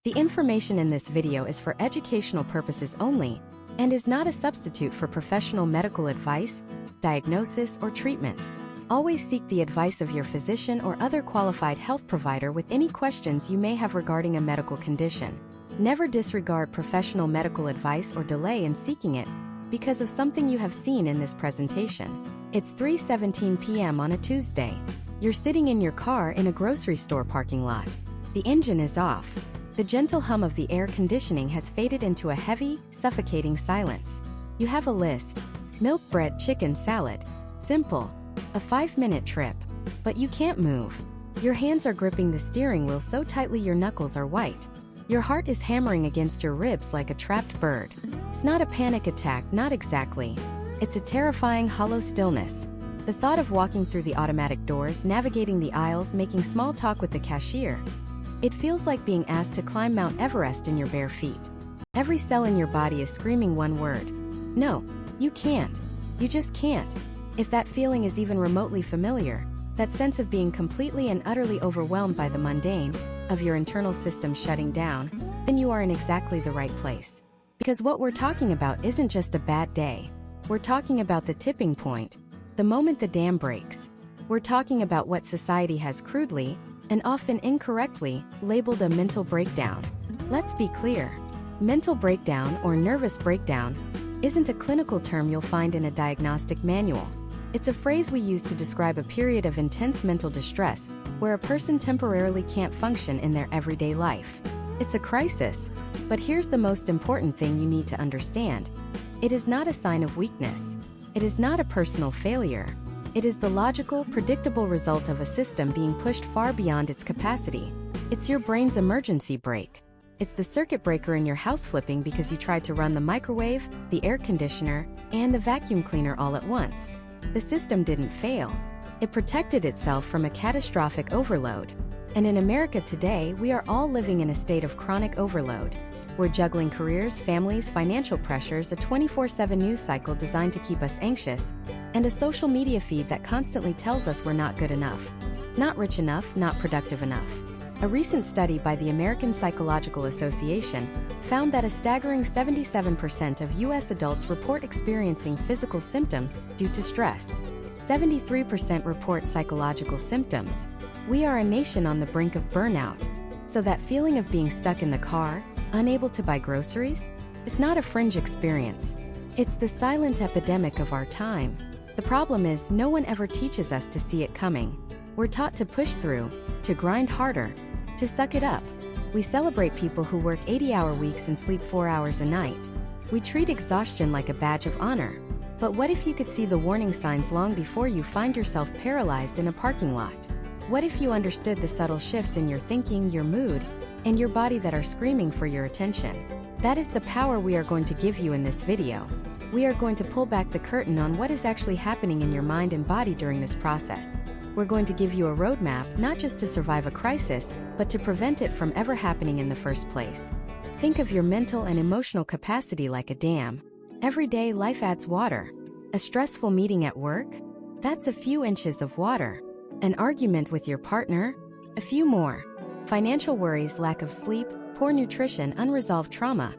The information in this video is for educational purposes only and is not a substitute for professional medical advice, diagnosis, or treatment. Always seek the advice of your physician or other qualified health provider with any questions you may have regarding a medical condition. Never disregard professional medical advice or delay in seeking it because of something you have seen in this presentation. It's 3:17 p.m. on a Tuesday. You're sitting in your car in a grocery store parking lot. The engine is off. The gentle hum of the air conditioning has faded into a heavy, suffocating silence. You have a list. Milk, bread, chicken, salad. Simple. A 5-minute trip. But you can't move. Your hands are gripping the steering wheel so tightly your knuckles are white. Your heart is hammering against your ribs like a trapped bird. It's not a panic attack, not exactly. It's a terrifying, hollow stillness. The thought of walking through the automatic doors, navigating the aisles, making small talk with the cashier. It feels like being asked to climb Mount Everest in your bare feet. Every cell in your body is screaming one word. No, you can't. You just can't. If that feeling is even remotely familiar, that sense of being completely and utterly overwhelmed by the mundane, of your internal system shutting down, then you are in exactly the right place. Because what we're talking about isn't just a bad day. We're talking about the tipping point, the moment the dam breaks. We're talking about what society has crudely, and often incorrectly, labeled a mental breakdown. Let's be clear. Mental breakdown or nervous breakdown isn't a clinical term you'll find in a diagnostic manual. It's a phrase we use to describe a period of intense mental distress where a person temporarily can't function in their everyday life. It's a crisis, but here's the most important thing you need to understand. It is not a sign of weakness. It is not a personal failure. It is the logical, predictable result of a system being pushed far beyond its capacity. It's your brain's emergency brake. It's the circuit breaker in your house flipping because you tried to run the microwave, the air conditioner, and the vacuum cleaner all at once. The system didn't fail. It protected itself from a catastrophic overload. And in America today, we are all living in a state of chronic overload. We're juggling careers, families, financial pressures, a 24/7 news cycle designed to keep us anxious, and a social media feed that constantly tells us we're not good enough, not rich enough, not productive enough. A recent study by the American Psychological Association found that a staggering 77% of U.S. adults report experiencing physical symptoms due to stress. 73% report psychological symptoms. We are a nation on the brink of burnout. So that feeling of being stuck in the car, unable to buy groceries? It's not a fringe experience. It's the silent epidemic of our time. The problem is no one ever teaches us to see it coming. We're taught to push through, to grind harder, to suck it up. We celebrate people who work 80-hour weeks and sleep 4 hours a night. We treat exhaustion like a badge of honor. But what if you could see the warning signs long before you find yourself paralyzed in a parking lot? What if you understood the subtle shifts in your thinking, your mood, and your body that are screaming for your attention? That is the power we are going to give you in this video. We are going to pull back the curtain on what is actually happening in your mind and body during this process. We're going to give you a roadmap not just to survive a crisis, but to prevent it from ever happening in the first place. Think of your mental and emotional capacity like a dam. Every day life adds water. A stressful meeting at work? That's a few inches of water. An argument with your partner? A few more. Financial worries, lack of sleep, poor nutrition, unresolved trauma.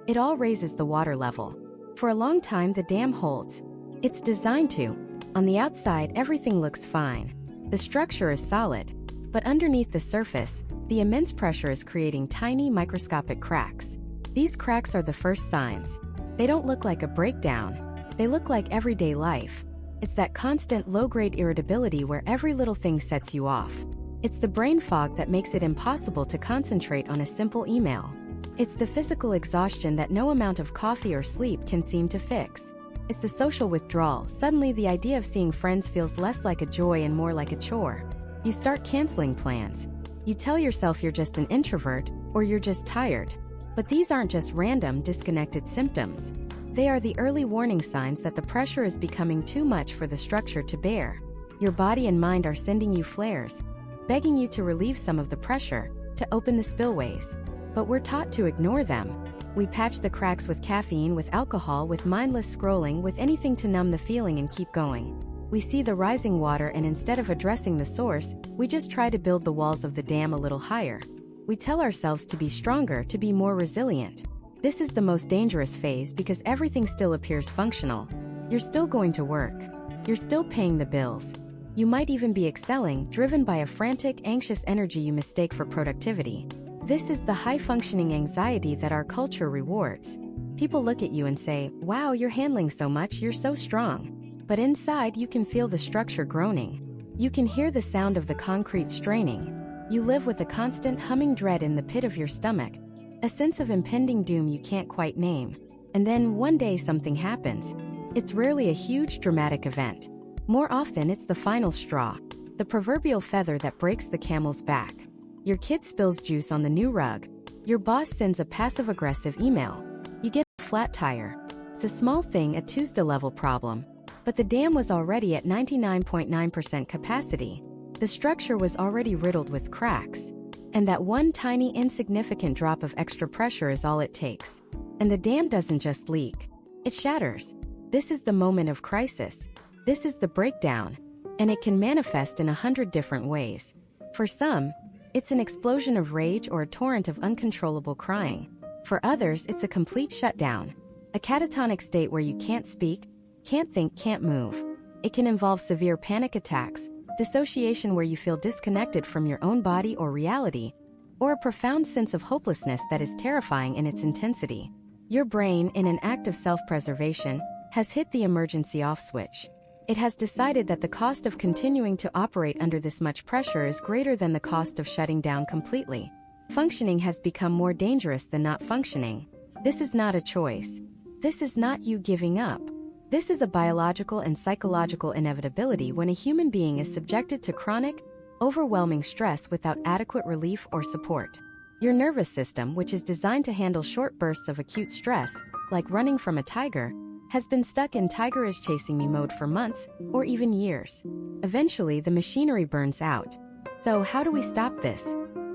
It all raises the water level. For a long time the dam holds. It's designed to. On the outside everything looks fine. The structure is solid. But underneath the surface, the immense pressure is creating tiny microscopic cracks. These cracks are the first signs. They don't look like a breakdown. They look like everyday life. It's that constant low-grade irritability where every little thing sets you off. It's the brain fog that makes it impossible to concentrate on a simple email. It's the physical exhaustion that no amount of coffee or sleep can seem to fix. It's the social withdrawal. Suddenly the idea of seeing friends feels less like a joy and more like a chore. You start canceling plans. You tell yourself you're just an introvert, or you're just tired. But these aren't just random, disconnected symptoms. They are the early warning signs that the pressure is becoming too much for the structure to bear. Your body and mind are sending you flares, begging you to relieve some of the pressure, to open the spillways. But we're taught to ignore them. We patch the cracks with caffeine, with alcohol, with mindless scrolling, with anything to numb the feeling and keep going. We see the rising water and instead of addressing the source, we just try to build the walls of the dam a little higher. We tell ourselves to be stronger, to be more resilient. This is the most dangerous phase because everything still appears functional. You're still going to work. You're still paying the bills. You might even be excelling, driven by a frantic, anxious energy you mistake for productivity. This is the high-functioning anxiety that our culture rewards. People look at you and say, "Wow, you're handling so much, you're so strong." But inside, you can feel the structure groaning. You can hear the sound of the concrete straining. You live with a constant humming dread in the pit of your stomach, a sense of impending doom you can't quite name. And then one day something happens. It's rarely a huge, dramatic event. More often, it's the final straw, the proverbial feather that breaks the camel's back. Your kid spills juice on the new rug. Your boss sends a passive-aggressive email. You get a flat tire. It's a small thing, a Tuesday-level problem. But the dam was already at 99.9% capacity. The structure was already riddled with cracks. And that one tiny, insignificant drop of extra pressure is all it takes. And the dam doesn't just leak. It shatters. This is the moment of crisis. This is the breakdown, and it can manifest in 100 different ways. For some, it's an explosion of rage or a torrent of uncontrollable crying. For others, it's a complete shutdown, a catatonic state where you can't speak, can't think, can't move. It can involve severe panic attacks, dissociation where you feel disconnected from your own body or reality, or a profound sense of hopelessness that is terrifying in its intensity. Your brain, in an act of self-preservation, has hit the emergency off switch. It has decided that the cost of continuing to operate under this much pressure is greater than the cost of shutting down completely. Functioning has become more dangerous than not functioning. This is not a choice. This is not you giving up. This is a biological and psychological inevitability when a human being is subjected to chronic, overwhelming stress without adequate relief or support. Your nervous system, which is designed to handle short bursts of acute stress, like running from a tiger, has been stuck in "tiger is chasing me" mode for months or even years. Eventually, the machinery burns out. So how do we stop this?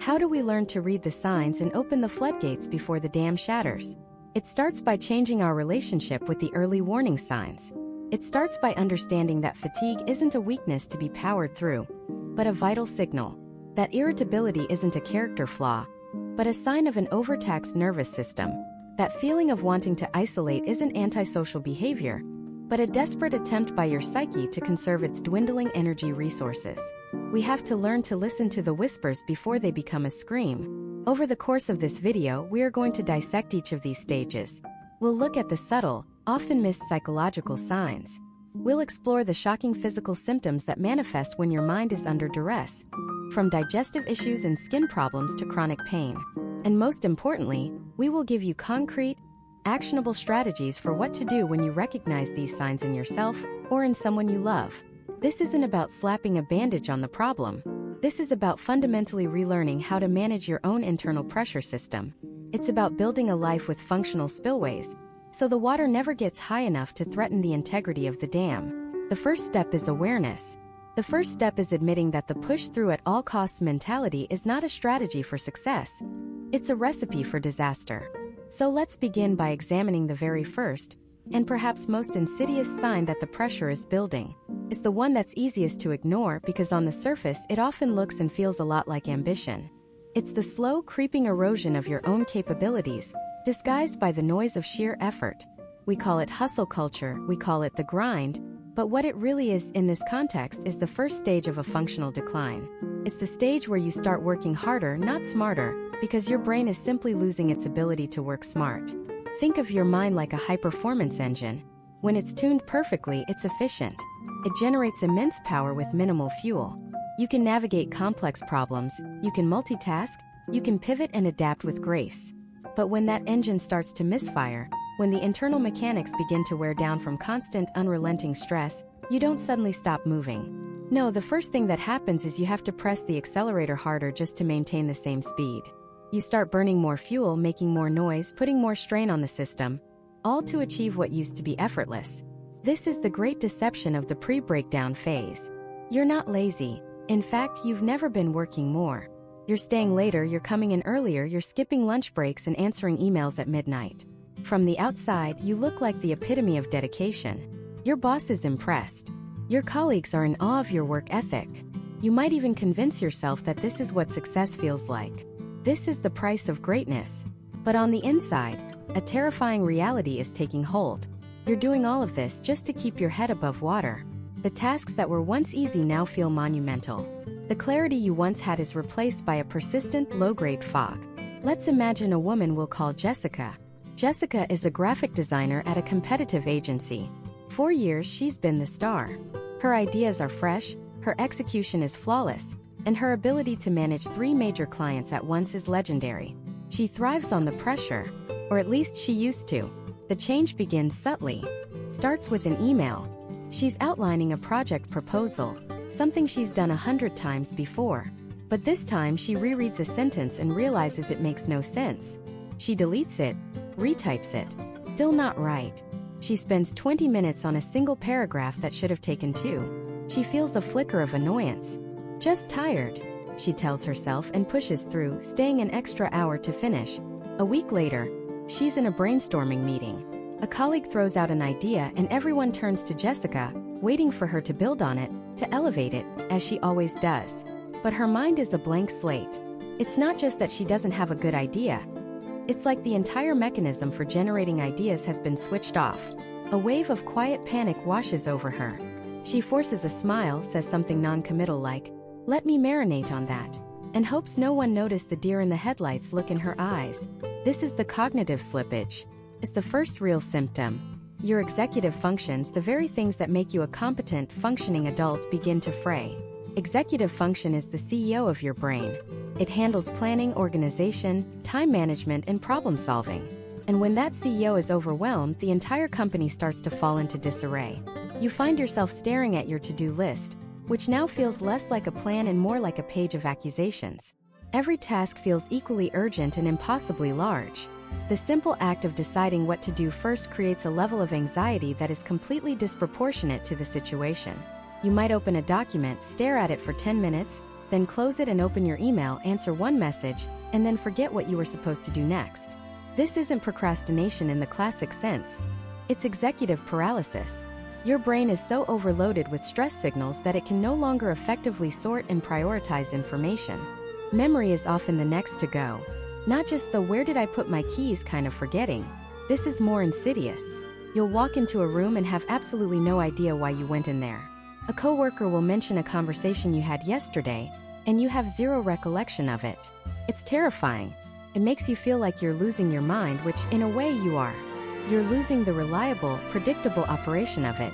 How do we learn to read the signs and open the floodgates before the dam shatters? It starts by changing our relationship with the early warning signs. It starts by understanding that fatigue isn't a weakness to be powered through, but a vital signal. That irritability isn't a character flaw, but a sign of an overtaxed nervous system. That feeling of wanting to isolate isn't antisocial behavior, but a desperate attempt by your psyche to conserve its dwindling energy resources. We have to learn to listen to the whispers before they become a scream. Over the course of this video, we are going to dissect each of these stages. We'll look at the subtle, often missed psychological signs. We'll explore the shocking physical symptoms that manifest when your mind is under duress, from digestive issues and skin problems to chronic pain. And most importantly, we will give you concrete, actionable strategies for what to do when you recognize these signs in yourself or in someone you love. This isn't about slapping a bandage on the problem. This is about fundamentally relearning how to manage your own internal pressure system. It's about building a life with functional spillways, so the water never gets high enough to threaten the integrity of the dam. The first step is awareness. The first step is admitting that the push-through-at-all-costs mentality is not a strategy for success. It's a recipe for disaster. So let's begin by examining the very first, and perhaps most insidious sign that the pressure is building. It's the one that's easiest to ignore because on the surface it often looks and feels a lot like ambition. It's the slow, creeping erosion of your own capabilities, disguised by the noise of sheer effort. We call it hustle culture, we call it the grind, but what it really is in this context is the first stage of a functional decline. It's the stage where you start working harder, not smarter, because your brain is simply losing its ability to work smart. Think of your mind like a high-performance engine. When it's tuned perfectly, it's efficient. It generates immense power with minimal fuel. You can navigate complex problems, you can multitask, you can pivot and adapt with grace. But when that engine starts to misfire, when the internal mechanics begin to wear down from constant, unrelenting stress, you don't suddenly stop moving. No, the first thing that happens is you have to press the accelerator harder just to maintain the same speed. You start burning more fuel, making more noise, putting more strain on the system, all to achieve what used to be effortless. This is the great deception of the pre-breakdown phase. You're not lazy. In fact, you've never been working more. You're staying later, you're coming in earlier, you're skipping lunch breaks and answering emails at midnight. From the outside, you look like the epitome of dedication. Your boss is impressed. Your colleagues are in awe of your work ethic. You might even convince yourself that this is what success feels like. This is the price of greatness. But on the inside, a terrifying reality is taking hold. You're doing all of this just to keep your head above water. The tasks that were once easy now feel monumental. The clarity you once had is replaced by a persistent, low-grade fog. Let's imagine a woman we'll call Jessica. Jessica is a graphic designer at a competitive agency. For years, she's been the star. Her ideas are fresh, her execution is flawless, and her ability to manage 3 major clients at once is legendary. She thrives on the pressure, or at least she used to. The change begins subtly. Starts with an email. She's outlining a project proposal, something she's done 100 times before. But this time she rereads a sentence and realizes it makes no sense. She deletes it, retypes it. Still not right. She spends 20 minutes on a single paragraph that should have taken 2. She feels a flicker of annoyance. Just tired, she tells herself and pushes through, staying an extra hour to finish. A week later, she's in a brainstorming meeting. A colleague throws out an idea and everyone turns to Jessica, waiting for her to build on it, to elevate it, as she always does. But her mind is a blank slate. It's not just that she doesn't have a good idea. It's like the entire mechanism for generating ideas has been switched off. A wave of quiet panic washes over her. She forces a smile, says something non-committal like, "Let me marinate on that," and hopes no one noticed the deer in the headlights look in her eyes. This is the cognitive slippage. It's the first real symptom. Your executive functions, the very things that make you a competent, functioning adult, begin to fray. Executive function is the CEO of your brain. It handles planning, organization, time management, and problem solving. And when that CEO is overwhelmed, the entire company starts to fall into disarray. You find yourself staring at your to-do list, which now feels less like a plan and more like a page of accusations. Every task feels equally urgent and impossibly large. The simple act of deciding what to do first creates a level of anxiety that is completely disproportionate to the situation. You might open a document, stare at it for 10 minutes, then close it and open your email, answer one message, and then forget what you were supposed to do next. This isn't procrastination in the classic sense. It's executive paralysis. Your brain is so overloaded with stress signals that it can no longer effectively sort and prioritize information. Memory is often the next to go. Not just the "where did I put my keys" kind of forgetting. This is more insidious. You'll walk into a room and have absolutely no idea why you went in there. A coworker will mention a conversation you had yesterday, and you have zero recollection of it. It's terrifying. It makes you feel like you're losing your mind, which, in a way, you are. You're losing the reliable, predictable operation of it.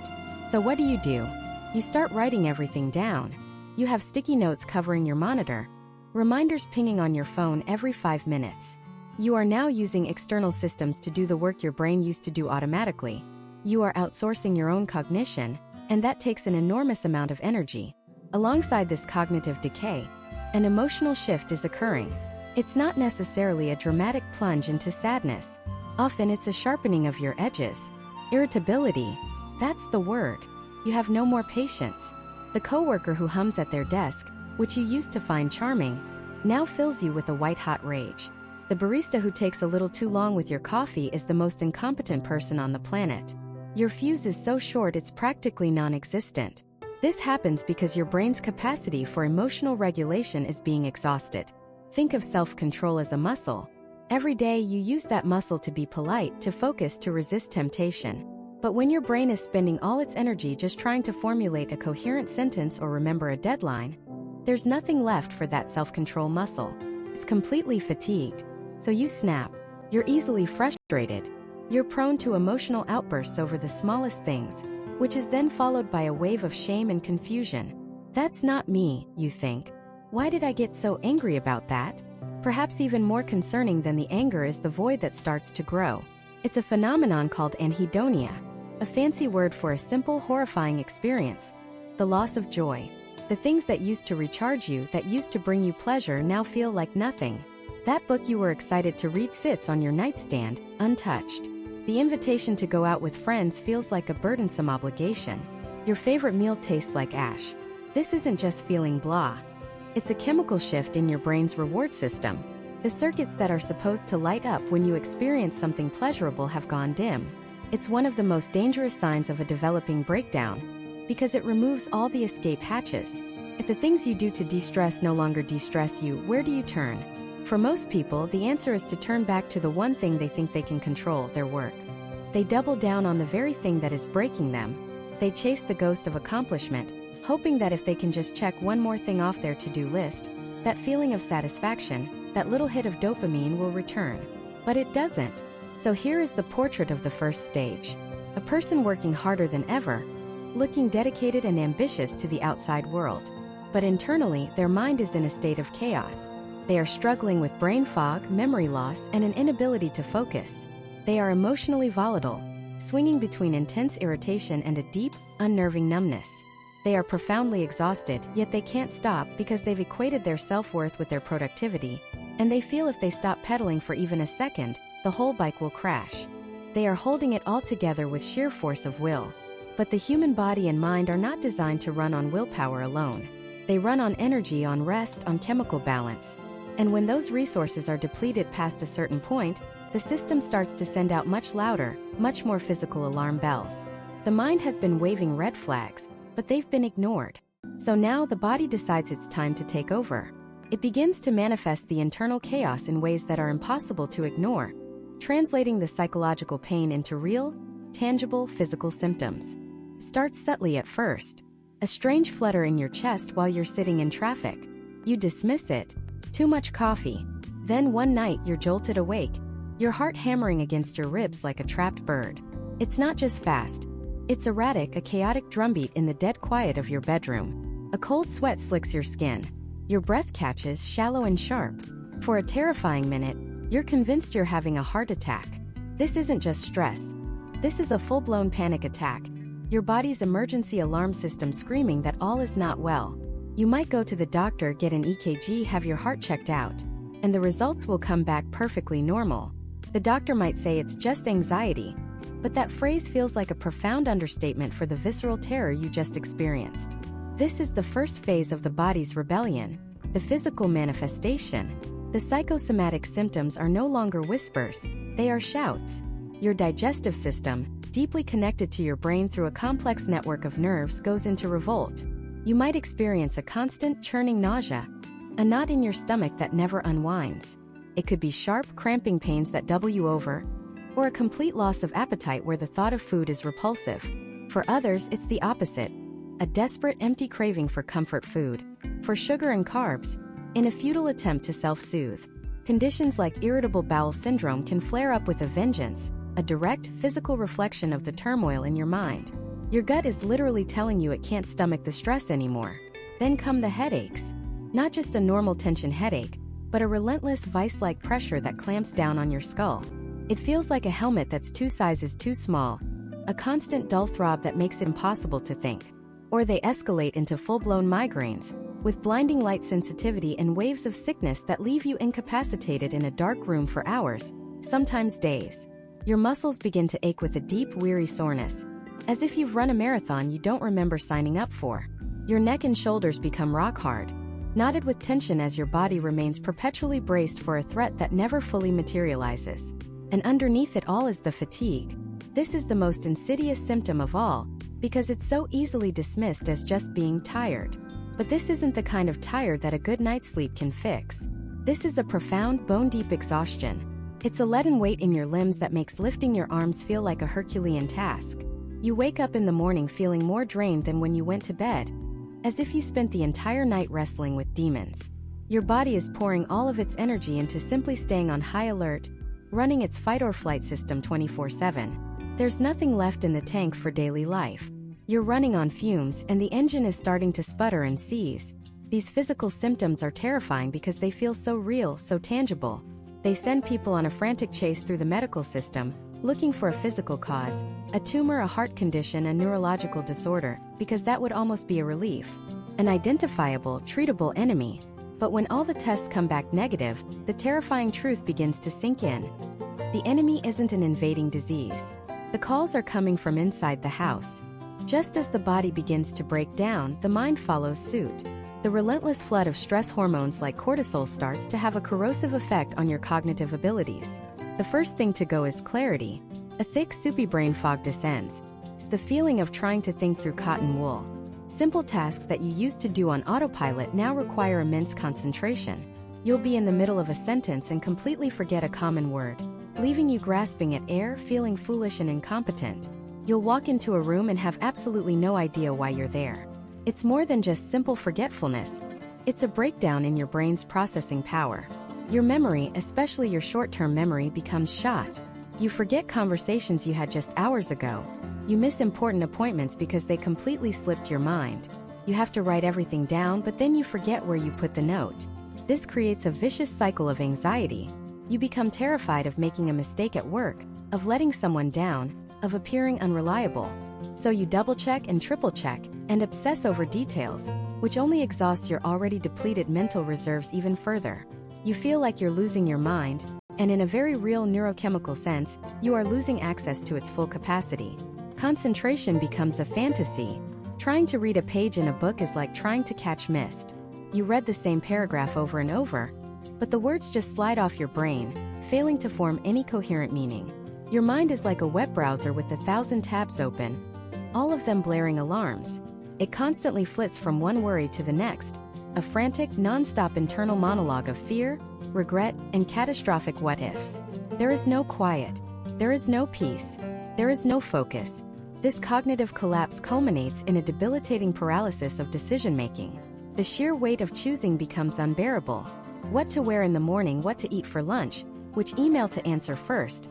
So what do? You start writing everything down. You have sticky notes covering your monitor, reminders pinging on your phone every 5 minutes. You are now using external systems to do the work your brain used to do automatically. You are outsourcing your own cognition, and that takes an enormous amount of energy. Alongside this cognitive decay, an emotional shift is occurring. It's not necessarily a dramatic plunge into sadness. Often it's a sharpening of your edges. Irritability, that's the word. You have no more patience. The coworker who hums at their desk, which you used to find charming, now fills you with a white-hot rage. The barista who takes a little too long with your coffee is the most incompetent person on the planet. Your fuse is so short it's practically non-existent. This happens because your brain's capacity for emotional regulation is being exhausted. Think of self-control as a muscle. Every day you use that muscle to be polite, to focus, to resist temptation. But when your brain is spending all its energy just trying to formulate a coherent sentence or remember a deadline, there's nothing left for that self-control muscle. It's completely fatigued. So you snap. You're easily frustrated. You're prone to emotional outbursts over the smallest things, which is then followed by a wave of shame and confusion. That's not me, you think. Why did I get so angry about that? Perhaps even more concerning than the anger is the void that starts to grow. It's a phenomenon called anhedonia, a fancy word for a simple, horrifying experience. The loss of joy. The things that used to recharge you, that used to bring you pleasure, now feel like nothing. That book you were excited to read sits on your nightstand, untouched. The invitation to go out with friends feels like a burdensome obligation. Your favorite meal tastes like ash. This isn't just feeling blah. It's a chemical shift in your brain's reward system. The circuits that are supposed to light up when you experience something pleasurable have gone dim. It's one of the most dangerous signs of a developing breakdown, because it removes all the escape hatches. If the things you do to de-stress no longer de-stress you, where do you turn? For most people, the answer is to turn back to the one thing they think they can control, their work. They double down on the very thing that is breaking them. They chase the ghost of accomplishment, hoping that if they can just check one more thing off their to-do list, that feeling of satisfaction, that little hit of dopamine will return. But it doesn't. So here is the portrait of the first stage. A person working harder than ever, looking dedicated and ambitious to the outside world. But internally, their mind is in a state of chaos. They are struggling with brain fog, memory loss, and an inability to focus. They are emotionally volatile, swinging between intense irritation and a deep, unnerving numbness. They are profoundly exhausted, yet they can't stop because they've equated their self-worth with their productivity, and they feel if they stop pedaling for even a second, the whole bike will crash. They are holding it all together with sheer force of will. But the human body and mind are not designed to run on willpower alone. They run on energy, on rest, on chemical balance. And when those resources are depleted past a certain point, the system starts to send out much louder, much more physical alarm bells. The mind has been waving red flags, but they've been ignored. So now the body decides it's time to take over. It begins to manifest the internal chaos in ways that are impossible to ignore, translating the psychological pain into real, tangible physical symptoms. Starts subtly at first. A strange flutter in your chest while you're sitting in traffic. You dismiss it. Too much coffee. Then one night you're jolted awake, your heart hammering against your ribs like a trapped bird. It's not just fast. It's erratic, a chaotic drumbeat in the dead quiet of your bedroom. A cold sweat slicks your skin. Your breath catches, shallow and sharp. For a terrifying minute, you're convinced you're having a heart attack. This isn't just stress. This is a full-blown panic attack. Your body's emergency alarm system screaming that all is not well. You might go to the doctor, get an EKG, have your heart checked out, and the results will come back perfectly normal. The doctor might say it's just anxiety, but that phrase feels like a profound understatement for the visceral terror you just experienced. This is the first phase of the body's rebellion, the physical manifestation. The psychosomatic symptoms are no longer whispers, they are shouts. Your digestive system, deeply connected to your brain through a complex network of nerves, goes into revolt. You might experience a constant, churning nausea, a knot in your stomach that never unwinds. It could be sharp, cramping pains that double you over, or a complete loss of appetite where the thought of food is repulsive. For others, it's the opposite, a desperate, empty craving for comfort food, for sugar and carbs, in a futile attempt to self-soothe. Conditions like irritable bowel syndrome can flare up with a vengeance, a direct, physical reflection of the turmoil in your mind. Your gut is literally telling you it can't stomach the stress anymore. Then come the headaches. Not just a normal tension headache, but a relentless vice-like pressure that clamps down on your skull. It feels like a helmet that's 2 sizes too small, a constant dull throb that makes it impossible to think. Or they escalate into full-blown migraines, with blinding light sensitivity and waves of sickness that leave you incapacitated in a dark room for hours, sometimes days. Your muscles begin to ache with a deep, weary soreness, as if you've run a marathon you don't remember signing up for. Your neck and shoulders become rock hard, knotted with tension as your body remains perpetually braced for a threat that never fully materializes. And underneath it all is the fatigue. This is the most insidious symptom of all, because it's so easily dismissed as just being tired. But this isn't the kind of tired that a good night's sleep can fix. This is a profound, bone-deep exhaustion. It's a leaden weight in your limbs that makes lifting your arms feel like a Herculean task. You wake up in the morning feeling more drained than when you went to bed, as if you spent the entire night wrestling with demons. Your body is pouring all of its energy into simply staying on high alert, running its fight-or-flight system 24/7. There's nothing left in the tank for daily life. You're running on fumes, and the engine is starting to sputter and seize. These physical symptoms are terrifying because they feel so real, so tangible. They send people on a frantic chase through the medical system, looking for a physical cause, a tumor, a heart condition, a neurological disorder, because that would almost be a relief. An identifiable, treatable enemy. But when all the tests come back negative, the terrifying truth begins to sink in. The enemy isn't an invading disease. The calls are coming from inside the house. Just as the body begins to break down, the mind follows suit. The relentless flood of stress hormones like cortisol starts to have a corrosive effect on your cognitive abilities. The first thing to go is clarity. A thick, soupy brain fog descends. It's the feeling of trying to think through cotton wool. Simple tasks that you used to do on autopilot now require immense concentration. You'll be in the middle of a sentence and completely forget a common word, leaving you grasping at air, feeling foolish and incompetent. You'll walk into a room and have absolutely no idea why you're there. It's more than just simple forgetfulness. It's a breakdown in your brain's processing power. Your memory, especially your short-term memory, becomes shot. You forget conversations you had just hours ago. You miss important appointments because they completely slipped your mind. You have to write everything down, but then you forget where you put the note. This creates a vicious cycle of anxiety. You become terrified of making a mistake at work, of letting someone down, of appearing unreliable. So you double-check and triple-check, and obsess over details, which only exhausts your already depleted mental reserves even further. You feel like you're losing your mind, and in a very real neurochemical sense, you are losing access to its full capacity. Concentration becomes a fantasy. Trying to read a page in a book is like trying to catch mist. You read the same paragraph over and over, but the words just slide off your brain, failing to form any coherent meaning. Your mind is like a web browser with 1,000 tabs open, all of them blaring alarms. It constantly flits from one worry to the next, a frantic, non-stop internal monologue of fear, regret, and catastrophic what-ifs. There is no quiet. There is no peace. There is no focus. This cognitive collapse culminates in a debilitating paralysis of decision-making. The sheer weight of choosing becomes unbearable. What to wear in the morning, what to eat for lunch, which email to answer first.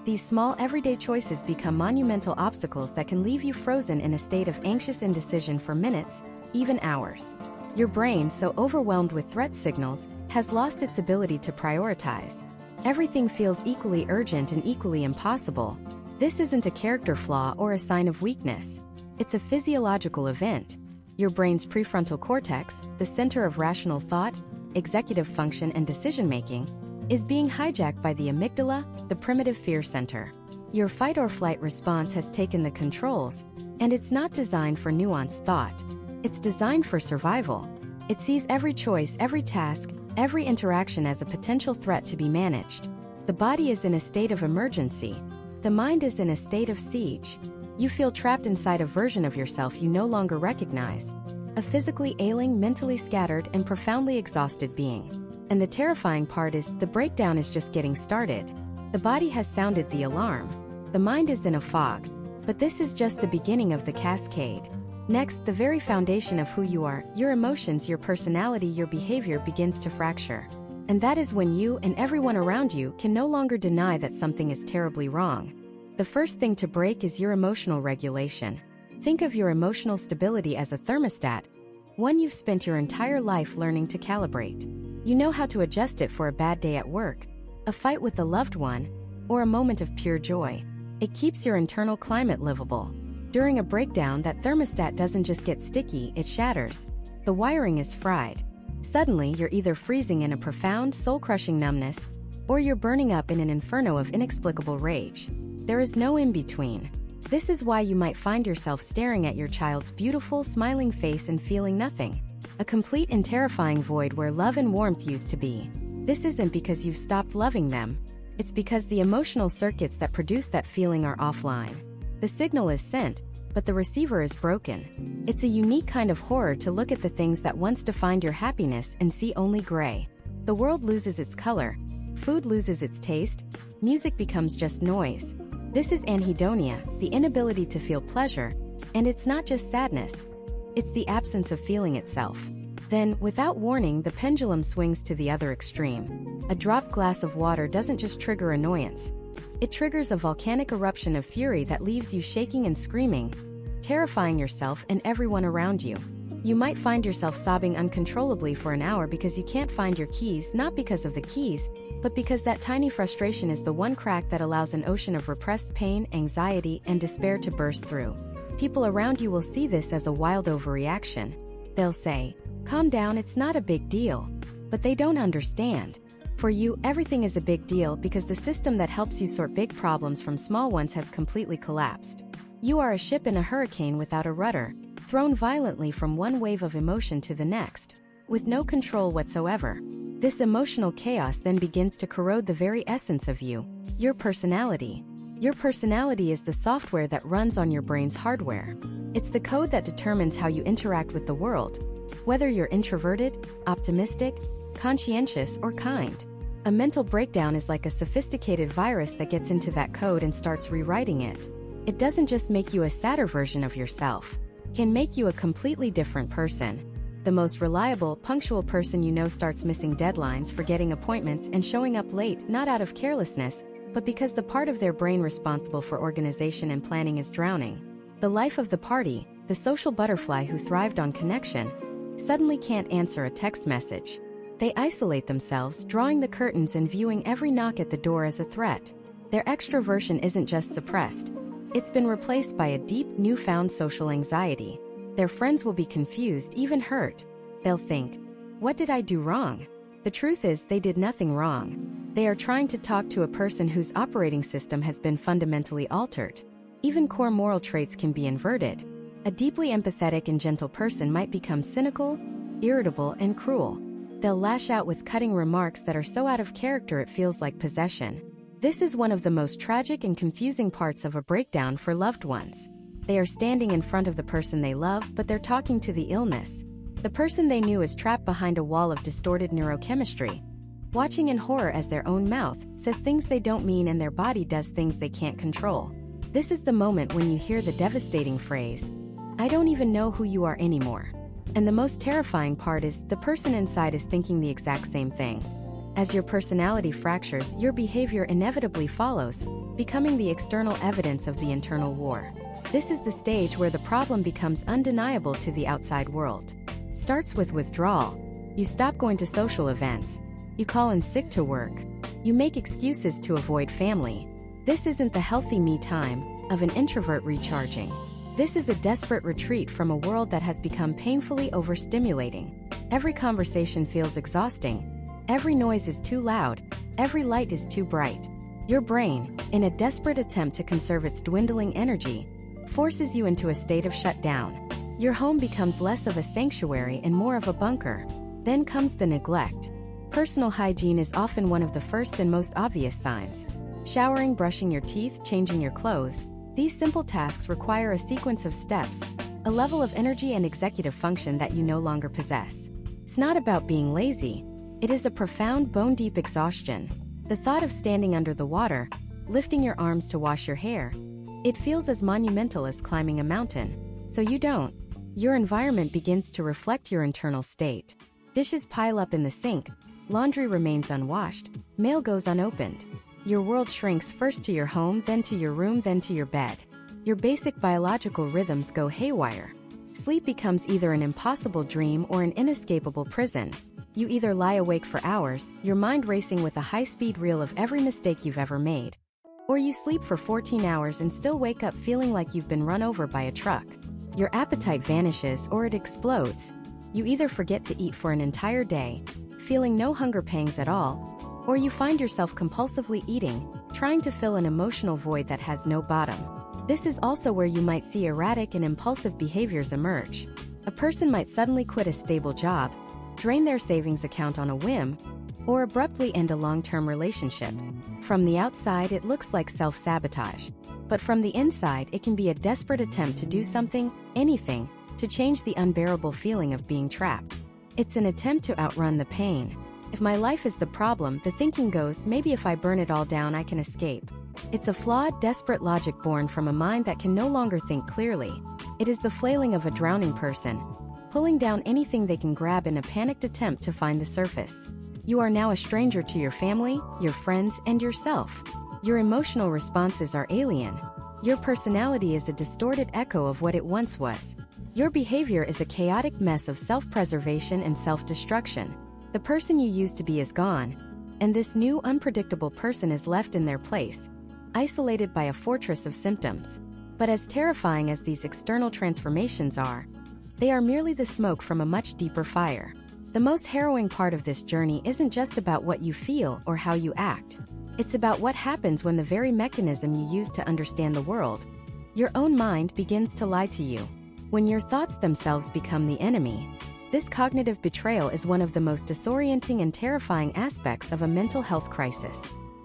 These small everyday choices become monumental obstacles that can leave you frozen in a state of anxious indecision for minutes, even hours. Your brain, so overwhelmed with threat signals, has lost its ability to prioritize. Everything feels equally urgent and equally impossible. This isn't a character flaw or a sign of weakness. It's a physiological event. Your brain's prefrontal cortex, the center of rational thought, executive function and decision-making, is being hijacked by the amygdala, the primitive fear center. Your fight-or-flight response has taken the controls, and it's not designed for nuanced thought. It's designed for survival. It sees every choice, every task, every interaction as a potential threat to be managed. The body is in a state of emergency. The mind is in a state of siege. You feel trapped inside a version of yourself you no longer recognize. A physically ailing, mentally scattered, and profoundly exhausted being. And the terrifying part is, the breakdown is just getting started. The body has sounded the alarm. The mind is in a fog. But this is just the beginning of the cascade. Next, the very foundation of who you are, your emotions, your personality, your behavior begins to fracture. And that is when you and everyone around you can no longer deny that something is terribly wrong. The first thing to break is your emotional regulation. Think of your emotional stability as a thermostat, one you've spent your entire life learning to calibrate. You know how to adjust it for a bad day at work, a fight with a loved one, or a moment of pure joy. It keeps your internal climate livable. During a breakdown, that thermostat doesn't just get sticky, it shatters. The wiring is fried. Suddenly, you're either freezing in a profound, soul-crushing numbness, or you're burning up in an inferno of inexplicable rage. There is no in-between. This is why you might find yourself staring at your child's beautiful, smiling face and feeling nothing. A complete and terrifying void where love and warmth used to be. This isn't because you've stopped loving them. It's because the emotional circuits that produce that feeling are offline. The signal is sent, but the receiver is broken. It's a unique kind of horror to look at the things that once defined your happiness and see only gray. The world loses its color. Food loses its taste. Music becomes just noise. This is anhedonia, the inability to feel pleasure, and it's not just sadness. It's the absence of feeling itself. Then, without warning, the pendulum swings to the other extreme. A dropped glass of water doesn't just trigger annoyance. It triggers a volcanic eruption of fury that leaves you shaking and screaming, terrifying yourself and everyone around you. You might find yourself sobbing uncontrollably for an hour because you can't find your keys, not because of the keys, but because that tiny frustration is the one crack that allows an ocean of repressed pain, anxiety, and despair to burst through. People around you will see this as a wild overreaction. They'll say, "Calm down, it's not a big deal." But they don't understand. For you, everything is a big deal because the system that helps you sort big problems from small ones has completely collapsed. You are a ship in a hurricane without a rudder, thrown violently from one wave of emotion to the next, with no control whatsoever. This emotional chaos then begins to corrode the very essence of you, your personality. Your personality is the software that runs on your brain's hardware. It's the code that determines how you interact with the world. Whether you're introverted, optimistic, conscientious, or kind. A mental breakdown is like a sophisticated virus that gets into that code and starts rewriting it. It doesn't just make you a sadder version of yourself. It can make you a completely different person. The most reliable, punctual person you know starts missing deadlines, forgetting appointments, and showing up late, not out of carelessness, but because the part of their brain responsible for organization and planning is drowning. The life of the party, the social butterfly who thrived on connection, suddenly can't answer a text message. They isolate themselves, drawing the curtains and viewing every knock at the door as a threat. Their extroversion isn't just suppressed. It's been replaced by a deep, newfound social anxiety. Their friends will be confused, even hurt. They'll think, "What did I do wrong?" The truth is, they did nothing wrong. They are trying to talk to a person whose operating system has been fundamentally altered. Even core moral traits can be inverted. A deeply empathetic and gentle person might become cynical, irritable, and cruel. They'll lash out with cutting remarks that are so out of character it feels like possession. This is one of the most tragic and confusing parts of a breakdown for loved ones. They are standing in front of the person they love, but they're talking to the illness. The person they knew is trapped behind a wall of distorted neurochemistry, watching in horror as their own mouth says things they don't mean and their body does things they can't control. This is the moment when you hear the devastating phrase, "I don't even know who you are anymore." And the most terrifying part is, the person inside is thinking the exact same thing. As your personality fractures, your behavior inevitably follows, becoming the external evidence of the internal war. This is the stage where the problem becomes undeniable to the outside world. Starts with withdrawal. You stop going to social events. You call in sick to work. You make excuses to avoid family. This isn't the healthy me time of an introvert recharging. This is a desperate retreat from a world that has become painfully overstimulating. Every conversation feels exhausting. Every noise is too loud. Every light is too bright. Your brain, in a desperate attempt to conserve its dwindling energy, forces you into a state of shutdown. Your home becomes less of a sanctuary and more of a bunker. Then comes the neglect. Personal hygiene is often one of the first and most obvious signs. Showering, brushing your teeth, changing your clothes. These simple tasks require a sequence of steps, a level of energy and executive function that you no longer possess. It's not about being lazy. It is a profound, bone-deep exhaustion. The thought of standing under the water, lifting your arms to wash your hair, it feels as monumental as climbing a mountain. So you don't. Your environment begins to reflect your internal state. Dishes pile up in the sink, laundry remains unwashed, mail goes unopened. Your world shrinks, first to your home, then to your room, then to your bed. Your basic biological rhythms go haywire. Sleep becomes either an impossible dream or an inescapable prison. You either lie awake for hours, your mind racing with a high-speed reel of every mistake you've ever made, or you sleep for 14 hours and still wake up feeling like you've been run over by a truck. Your appetite vanishes or it explodes. You either forget to eat for an entire day, feeling no hunger pangs at all, or you find yourself compulsively eating, trying to fill an emotional void that has no bottom. This is also where you might see erratic and impulsive behaviors emerge. A person might suddenly quit a stable job, drain their savings account on a whim, or abruptly end a long-term relationship. From the outside, it looks like self-sabotage. But from the inside, it can be a desperate attempt to do something, anything, to change the unbearable feeling of being trapped. It's an attempt to outrun the pain. If my life is the problem, the thinking goes, maybe if I burn it all down I can escape. It's a flawed, desperate logic born from a mind that can no longer think clearly. It is the flailing of a drowning person, pulling down anything they can grab in a panicked attempt to find the surface. You are now a stranger to your family, your friends, and yourself. Your emotional responses are alien. Your personality is a distorted echo of what it once was. Your behavior is a chaotic mess of self-preservation and self-destruction. The person you used to be is gone, and this new, unpredictable person is left in their place, isolated by a fortress of symptoms. But as terrifying as these external transformations are, they are merely the smoke from a much deeper fire. The most harrowing part of this journey isn't just about what you feel or how you act. It's about what happens when the very mechanism you use to understand the world, your own mind, begins to lie to you. When your thoughts themselves become the enemy. This cognitive betrayal is one of the most disorienting and terrifying aspects of a mental health crisis.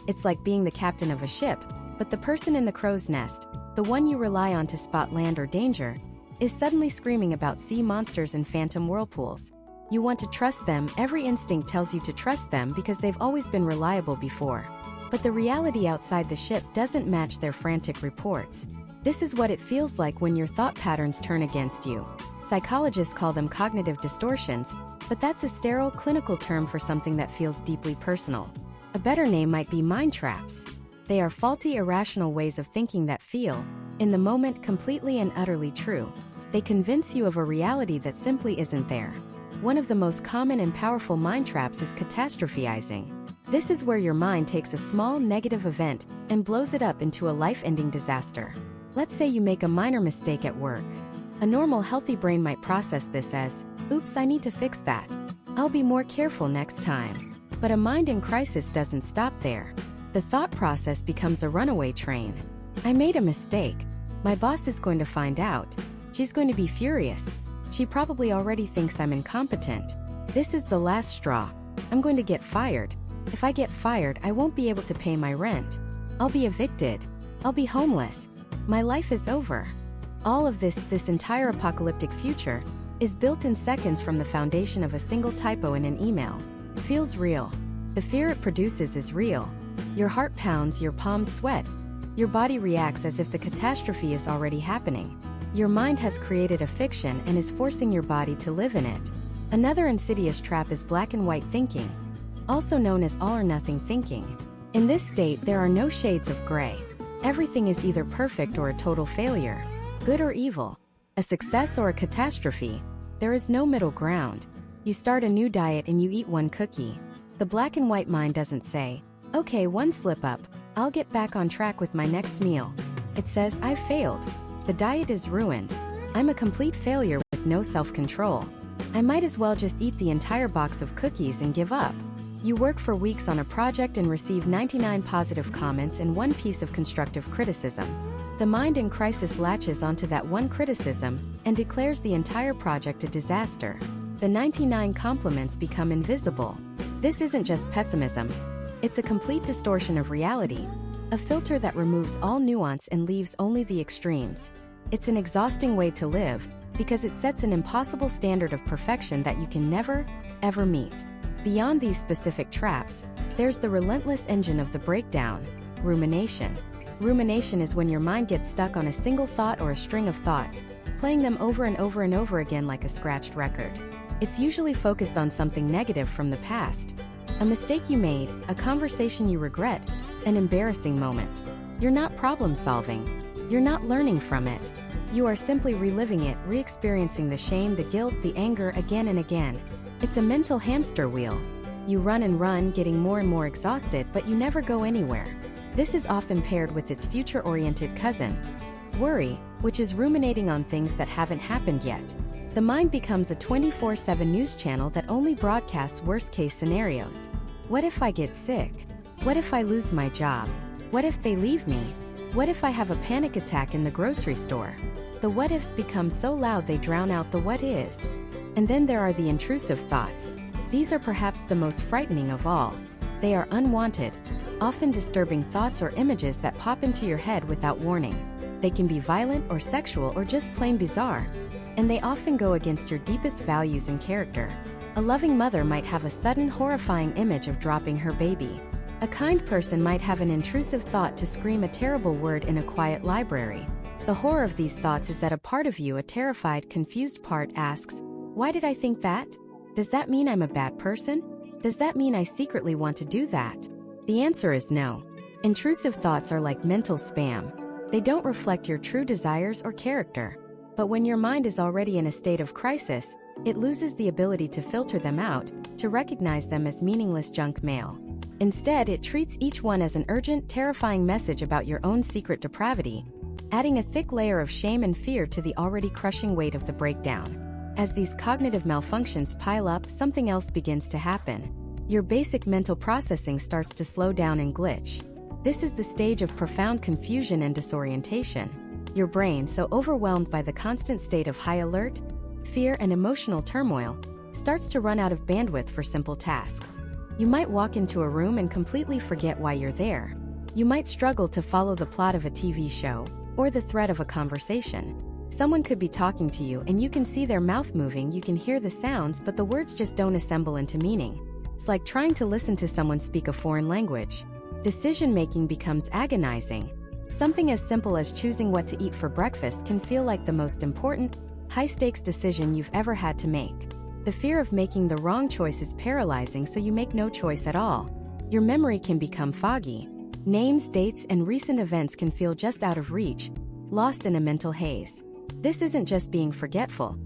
It's like being the captain of a ship, but the person in the crow's nest, the one you rely on to spot land or danger, is suddenly screaming about sea monsters and phantom whirlpools. You want to trust them. Every instinct tells you to trust them because they've always been reliable before. But the reality outside the ship doesn't match their frantic reports. This is what it feels like when your thought patterns turn against you. Psychologists call them cognitive distortions, but that's a sterile clinical term for something that feels deeply personal. A better name might be mind traps. They are faulty, irrational ways of thinking that feel, in the moment, completely and utterly true. They convince you of a reality that simply isn't there. One of the most common and powerful mind traps is catastrophizing. This is where your mind takes a small negative event and blows it up into a life-ending disaster. Let's say you make a minor mistake at work. A normal, healthy brain might process this as, "Oops, I need to fix that. I'll be more careful next time." But a mind in crisis doesn't stop there. The thought process becomes a runaway train. "I made a mistake. My boss is going to find out. She's going to be furious. She probably already thinks I'm incompetent. This is the last straw. I'm going to get fired. If I get fired, I won't be able to pay my rent. I'll be evicted. I'll be homeless. My life is over." All of this entire apocalyptic future, is built in seconds from the foundation of a single typo in an email. Feels real. The fear it produces is real. Your heart pounds, your palms sweat. Your body reacts as if the catastrophe is already happening. Your mind has created a fiction and is forcing your body to live in it. Another insidious trap is black and white thinking, also known as all or nothing thinking. In this state, there are no shades of gray. Everything is either perfect or a total failure, good or evil, a success or a catastrophe. There is no middle ground. You start a new diet and you eat one cookie. The black and white mind doesn't say, "Okay, one slip up, I'll get back on track with my next meal." It says, "I've failed. The diet is ruined. I'm a complete failure with no self-control. I might as well just eat the entire box of cookies and give up." You work for weeks on a project and receive 99 positive comments and one piece of constructive criticism. The mind in crisis latches onto that one criticism and declares the entire project a disaster. The 99 compliments become invisible. This isn't just pessimism. It's a complete distortion of reality, a filter that removes all nuance and leaves only the extremes. It's an exhausting way to live because it sets an impossible standard of perfection that you can never, ever meet. Beyond these specific traps, there's the relentless engine of the breakdown, rumination. Rumination is when your mind gets stuck on a single thought or a string of thoughts, playing them over and over and over again like a scratched record. It's usually focused on something negative from the past. A mistake you made, a conversation you regret, an embarrassing moment. You're not problem solving. You're not learning from it. You are simply reliving it, re-experiencing the shame, the guilt, the anger again and again. It's a mental hamster wheel. You run and run, getting more and more exhausted, but you never go anywhere. This is often paired with its future-oriented cousin, worry, which is ruminating on things that haven't happened yet. The mind becomes a 24/7 news channel that only broadcasts worst-case scenarios. What if I get sick? What if I lose my job? What if they leave me? What if I have a panic attack in the grocery store? The what-ifs become so loud they drown out the what-is. And then there are the intrusive thoughts. These are perhaps the most frightening of all. They are unwanted, often disturbing thoughts or images that pop into your head without warning. They can be violent or sexual or just plain bizarre. And they often go against your deepest values and character. A loving mother might have a sudden horrifying image of dropping her baby. A kind person might have an intrusive thought to scream a terrible word in a quiet library. The horror of these thoughts is that a part of you, a terrified, confused part, asks, "Why did I think that? Does that mean I'm a bad person? Does that mean I secretly want to do that?" The answer is no. Intrusive thoughts are like mental spam. They don't reflect your true desires or character. But when your mind is already in a state of crisis, it loses the ability to filter them out, to recognize them as meaningless junk mail. Instead, it treats each one as an urgent, terrifying message about your own secret depravity, adding a thick layer of shame and fear to the already crushing weight of the breakdown. As these cognitive malfunctions pile up, something else begins to happen. Your basic mental processing starts to slow down and glitch. This is the stage of profound confusion and disorientation. Your brain, so overwhelmed by the constant state of high alert, fear, and emotional turmoil, starts to run out of bandwidth for simple tasks. You might walk into a room and completely forget why you're there. You might struggle to follow the plot of a TV show, or the thread of a conversation. Someone could be talking to you and you can see their mouth moving, you can hear the sounds, but the words just don't assemble into meaning. It's like trying to listen to someone speak a foreign language. Decision-making becomes agonizing. Something as simple as choosing what to eat for breakfast can feel like the most important, high-stakes decision you've ever had to make. The fear of making the wrong choice is paralyzing, so you make no choice at all. Your memory can become foggy. Names, dates, and recent events can feel just out of reach, lost in a mental haze. This isn't just being forgetful.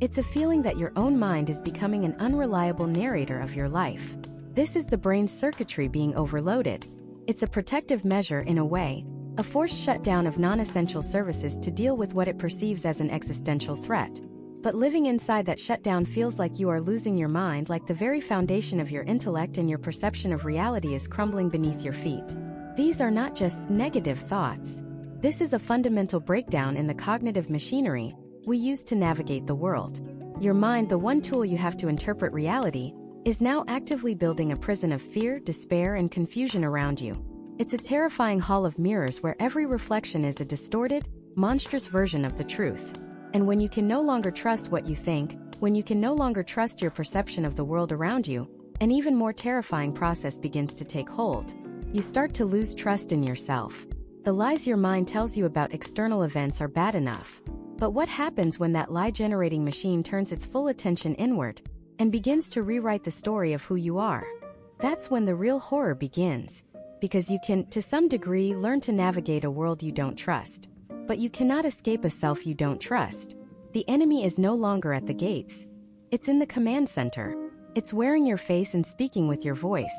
It's a feeling that your own mind is becoming an unreliable narrator of your life. This is the brain's circuitry being overloaded. It's a protective measure in a way, a forced shutdown of non-essential services to deal with what it perceives as an existential threat. But living inside that shutdown feels like you are losing your mind, like the very foundation of your intellect and your perception of reality is crumbling beneath your feet. These are not just negative thoughts. This is a fundamental breakdown in the cognitive machinery we use to navigate the world. Your mind, the one tool you have to interpret reality, is now actively building a prison of fear, despair, and confusion around you. It's a terrifying hall of mirrors where every reflection is a distorted, monstrous version of the truth. And when you can no longer trust what you think, when you can no longer trust your perception of the world around you, an even more terrifying process begins to take hold. You start to lose trust in yourself. The lies your mind tells you about external events are bad enough. But what happens when that lie-generating machine turns its full attention inward and begins to rewrite the story of who you are? That's when the real horror begins. Because you can, to some degree, learn to navigate a world you don't trust. But you cannot escape a self you don't trust. The enemy is no longer at the gates. It's in the command center. It's wearing your face and speaking with your voice.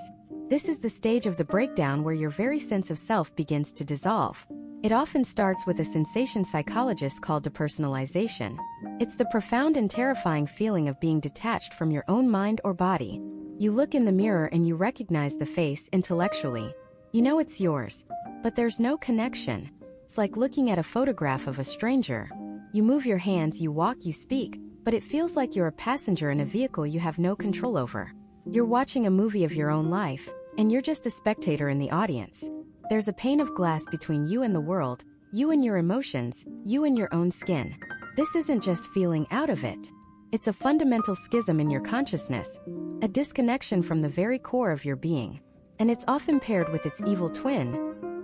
This is the stage of the breakdown where your very sense of self begins to dissolve. It often starts with a sensation psychologists call depersonalization. It's the profound and terrifying feeling of being detached from your own mind or body. You look in the mirror and you recognize the face intellectually. You know it's yours, but there's no connection. It's like looking at a photograph of a stranger. You move your hands, you walk, you speak, but it feels like you're a passenger in a vehicle you have no control over. You're watching a movie of your own life, and you're just a spectator in the audience. There's a pane of glass between you and the world, you and your emotions, you and your own skin. This isn't just feeling out of it. It's a fundamental schism in your consciousness, a disconnection from the very core of your being. And it's often paired with its evil twin,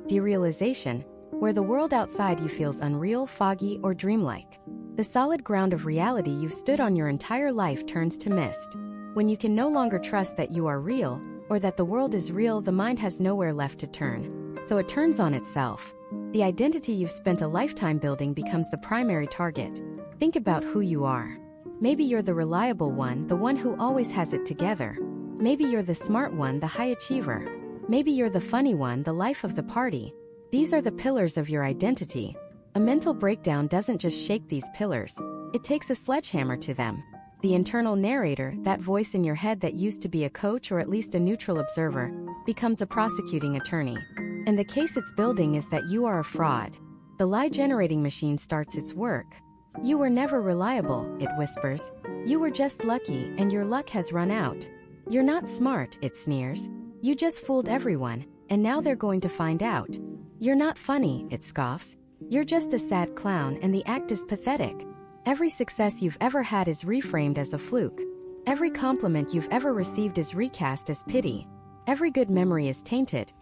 derealization, where the world outside you feels unreal, foggy, or dreamlike. The solid ground of reality you've stood on your entire life turns to mist. When you can no longer trust that you are real, or that the world is real, the mind has nowhere left to turn. So it turns on itself. The identity you've spent a lifetime building becomes the primary target. Think about who you are. Maybe you're the reliable one, the one who always has it together. Maybe you're the smart one, the high achiever. Maybe you're the funny one, the life of the party. These are the pillars of your identity. A mental breakdown doesn't just shake these pillars. It takes a sledgehammer to them. The internal narrator, that voice in your head that used to be a coach or at least a neutral observer, becomes a prosecuting attorney. And the case it's building is that you are a fraud. The lie-generating machine starts its work. You were never reliable, it whispers. You were just lucky, and your luck has run out. You're not smart, it sneers. You just fooled everyone, and now they're going to find out. You're not funny, it scoffs. You're just a sad clown, and the act is pathetic. Every success you've ever had is reframed as a fluke. Every compliment you've ever received is recast as pity. Every good memory is tainted,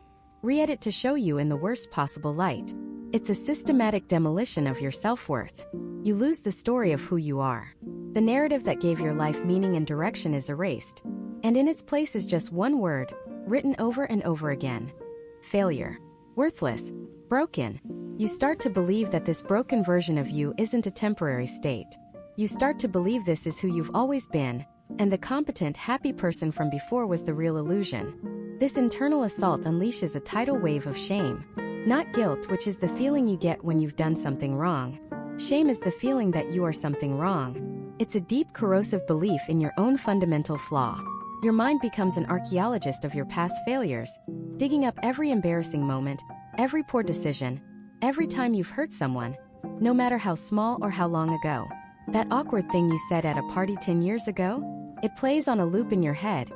re-edit to show you in the worst possible light. It's a systematic demolition of your self-worth. You lose the story of who you are. The narrative that gave your life meaning and direction is erased. And in its place is just one word, written over and over again. Failure. Worthless. Broken. You start to believe that this broken version of you isn't a temporary state. You start to believe this is who you've always been, and the competent, happy person from before was the real illusion. This internal assault unleashes a tidal wave of shame. Not guilt, which is the feeling you get when you've done something wrong. Shame is the feeling that you are something wrong. It's a deep, corrosive belief in your own fundamental flaw. Your mind becomes an archaeologist of your past failures, digging up every embarrassing moment, every poor decision, every time you've hurt someone, no matter how small or how long ago. That awkward thing you said at a party 10 years ago? It plays on a loop in your head,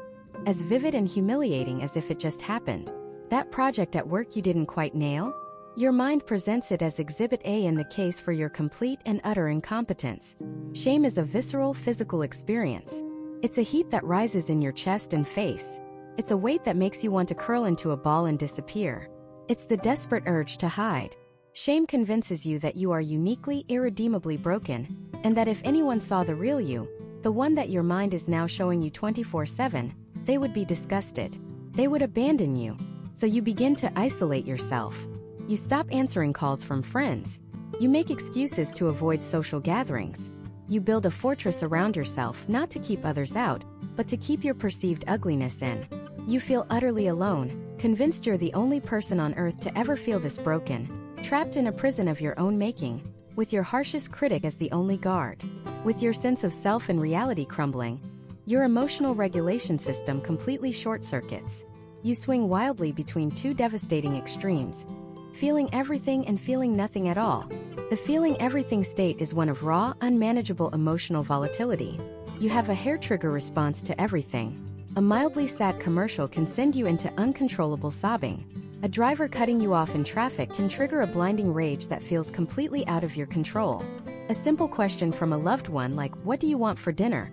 as vivid and humiliating as if it just happened. That project at work you didn't quite nail? Your mind presents it as Exhibit A in the case for your complete and utter incompetence. Shame is a visceral, physical experience. It's a heat that rises in your chest and face. It's a weight that makes you want to curl into a ball and disappear. It's the desperate urge to hide. Shame convinces you that you are uniquely, irredeemably broken, and that if anyone saw the real you, the one that your mind is now showing you 24/7, they would be disgusted. They would abandon you. So you begin to isolate yourself. You stop answering calls from friends. You make excuses to avoid social gatherings. You build a fortress around yourself not to keep others out, but to keep your perceived ugliness in. You feel utterly alone, convinced you're the only person on earth to ever feel this broken, trapped in a prison of your own making, with your harshest critic as the only guard. With your sense of self and reality crumbling, your emotional regulation system completely short-circuits. You swing wildly between two devastating extremes, feeling everything and feeling nothing at all. The feeling everything state is one of raw, unmanageable emotional volatility. You have a hair-trigger response to everything. A mildly sad commercial can send you into uncontrollable sobbing. A driver cutting you off in traffic can trigger a blinding rage that feels completely out of your control. A simple question from a loved one like, "What do you want for dinner?"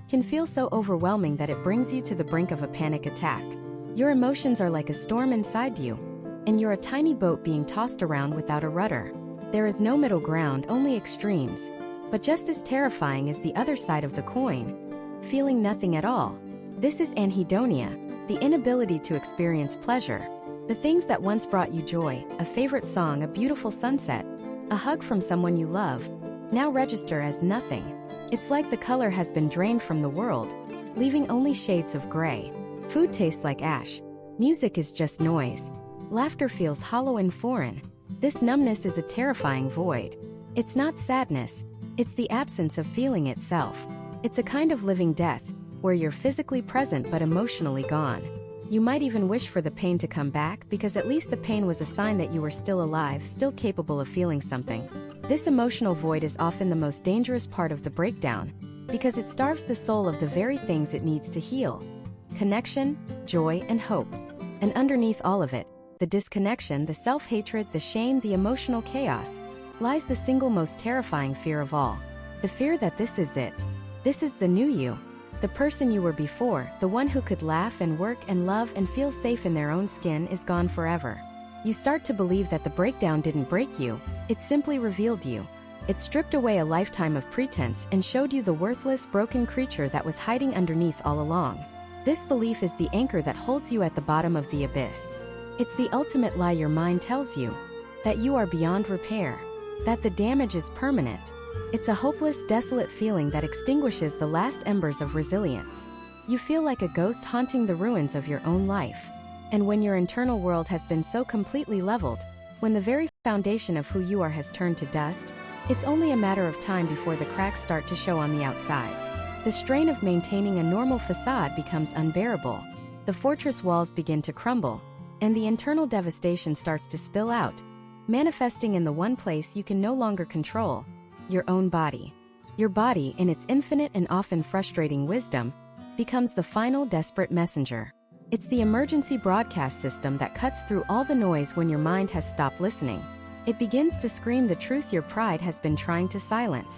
can feel so overwhelming that it brings you to the brink of a panic attack. Your emotions are like a storm inside you, and you're a tiny boat being tossed around without a rudder. There is no middle ground, only extremes. But just as terrifying is the other side of the coin, feeling nothing at all. This is anhedonia, the inability to experience pleasure. The things that once brought you joy, a favorite song, a beautiful sunset, a hug from someone you love, now register as nothing. It's like the color has been drained from the world, leaving only shades of gray. Food tastes like ash. Music is just noise. Laughter feels hollow and foreign. This numbness is a terrifying void. It's not sadness. It's the absence of feeling itself. It's a kind of living death, where you're physically present but emotionally gone. You might even wish for the pain to come back because at least the pain was a sign that you were still alive, still capable of feeling something. This emotional void is often the most dangerous part of the breakdown because it starves the soul of the very things it needs to heal: connection, joy, and hope. And underneath all of it, the disconnection, the self-hatred, the shame, the emotional chaos, lies the single most terrifying fear of all. The fear that this is it. This is the new you. The person you were before, the one who could laugh and work and love and feel safe in their own skin, is gone forever. You start to believe that the breakdown didn't break you, it simply revealed you. It stripped away a lifetime of pretense and showed you the worthless, broken creature that was hiding underneath all along. This belief is the anchor that holds you at the bottom of the abyss. It's the ultimate lie your mind tells you, that you are beyond repair, that the damage is permanent. It's a hopeless, desolate feeling that extinguishes the last embers of resilience. You feel like a ghost haunting the ruins of your own life. And when your internal world has been so completely leveled, when the very foundation of who you are has turned to dust, it's only a matter of time before the cracks start to show on the outside. The strain of maintaining a normal facade becomes unbearable. The fortress walls begin to crumble, and the internal devastation starts to spill out, manifesting in the one place you can no longer control: your own body. Your body, in its infinite and often frustrating wisdom, becomes the final desperate messenger. It's the emergency broadcast system that cuts through all the noise when your mind has stopped listening. It begins to scream the truth your pride has been trying to silence.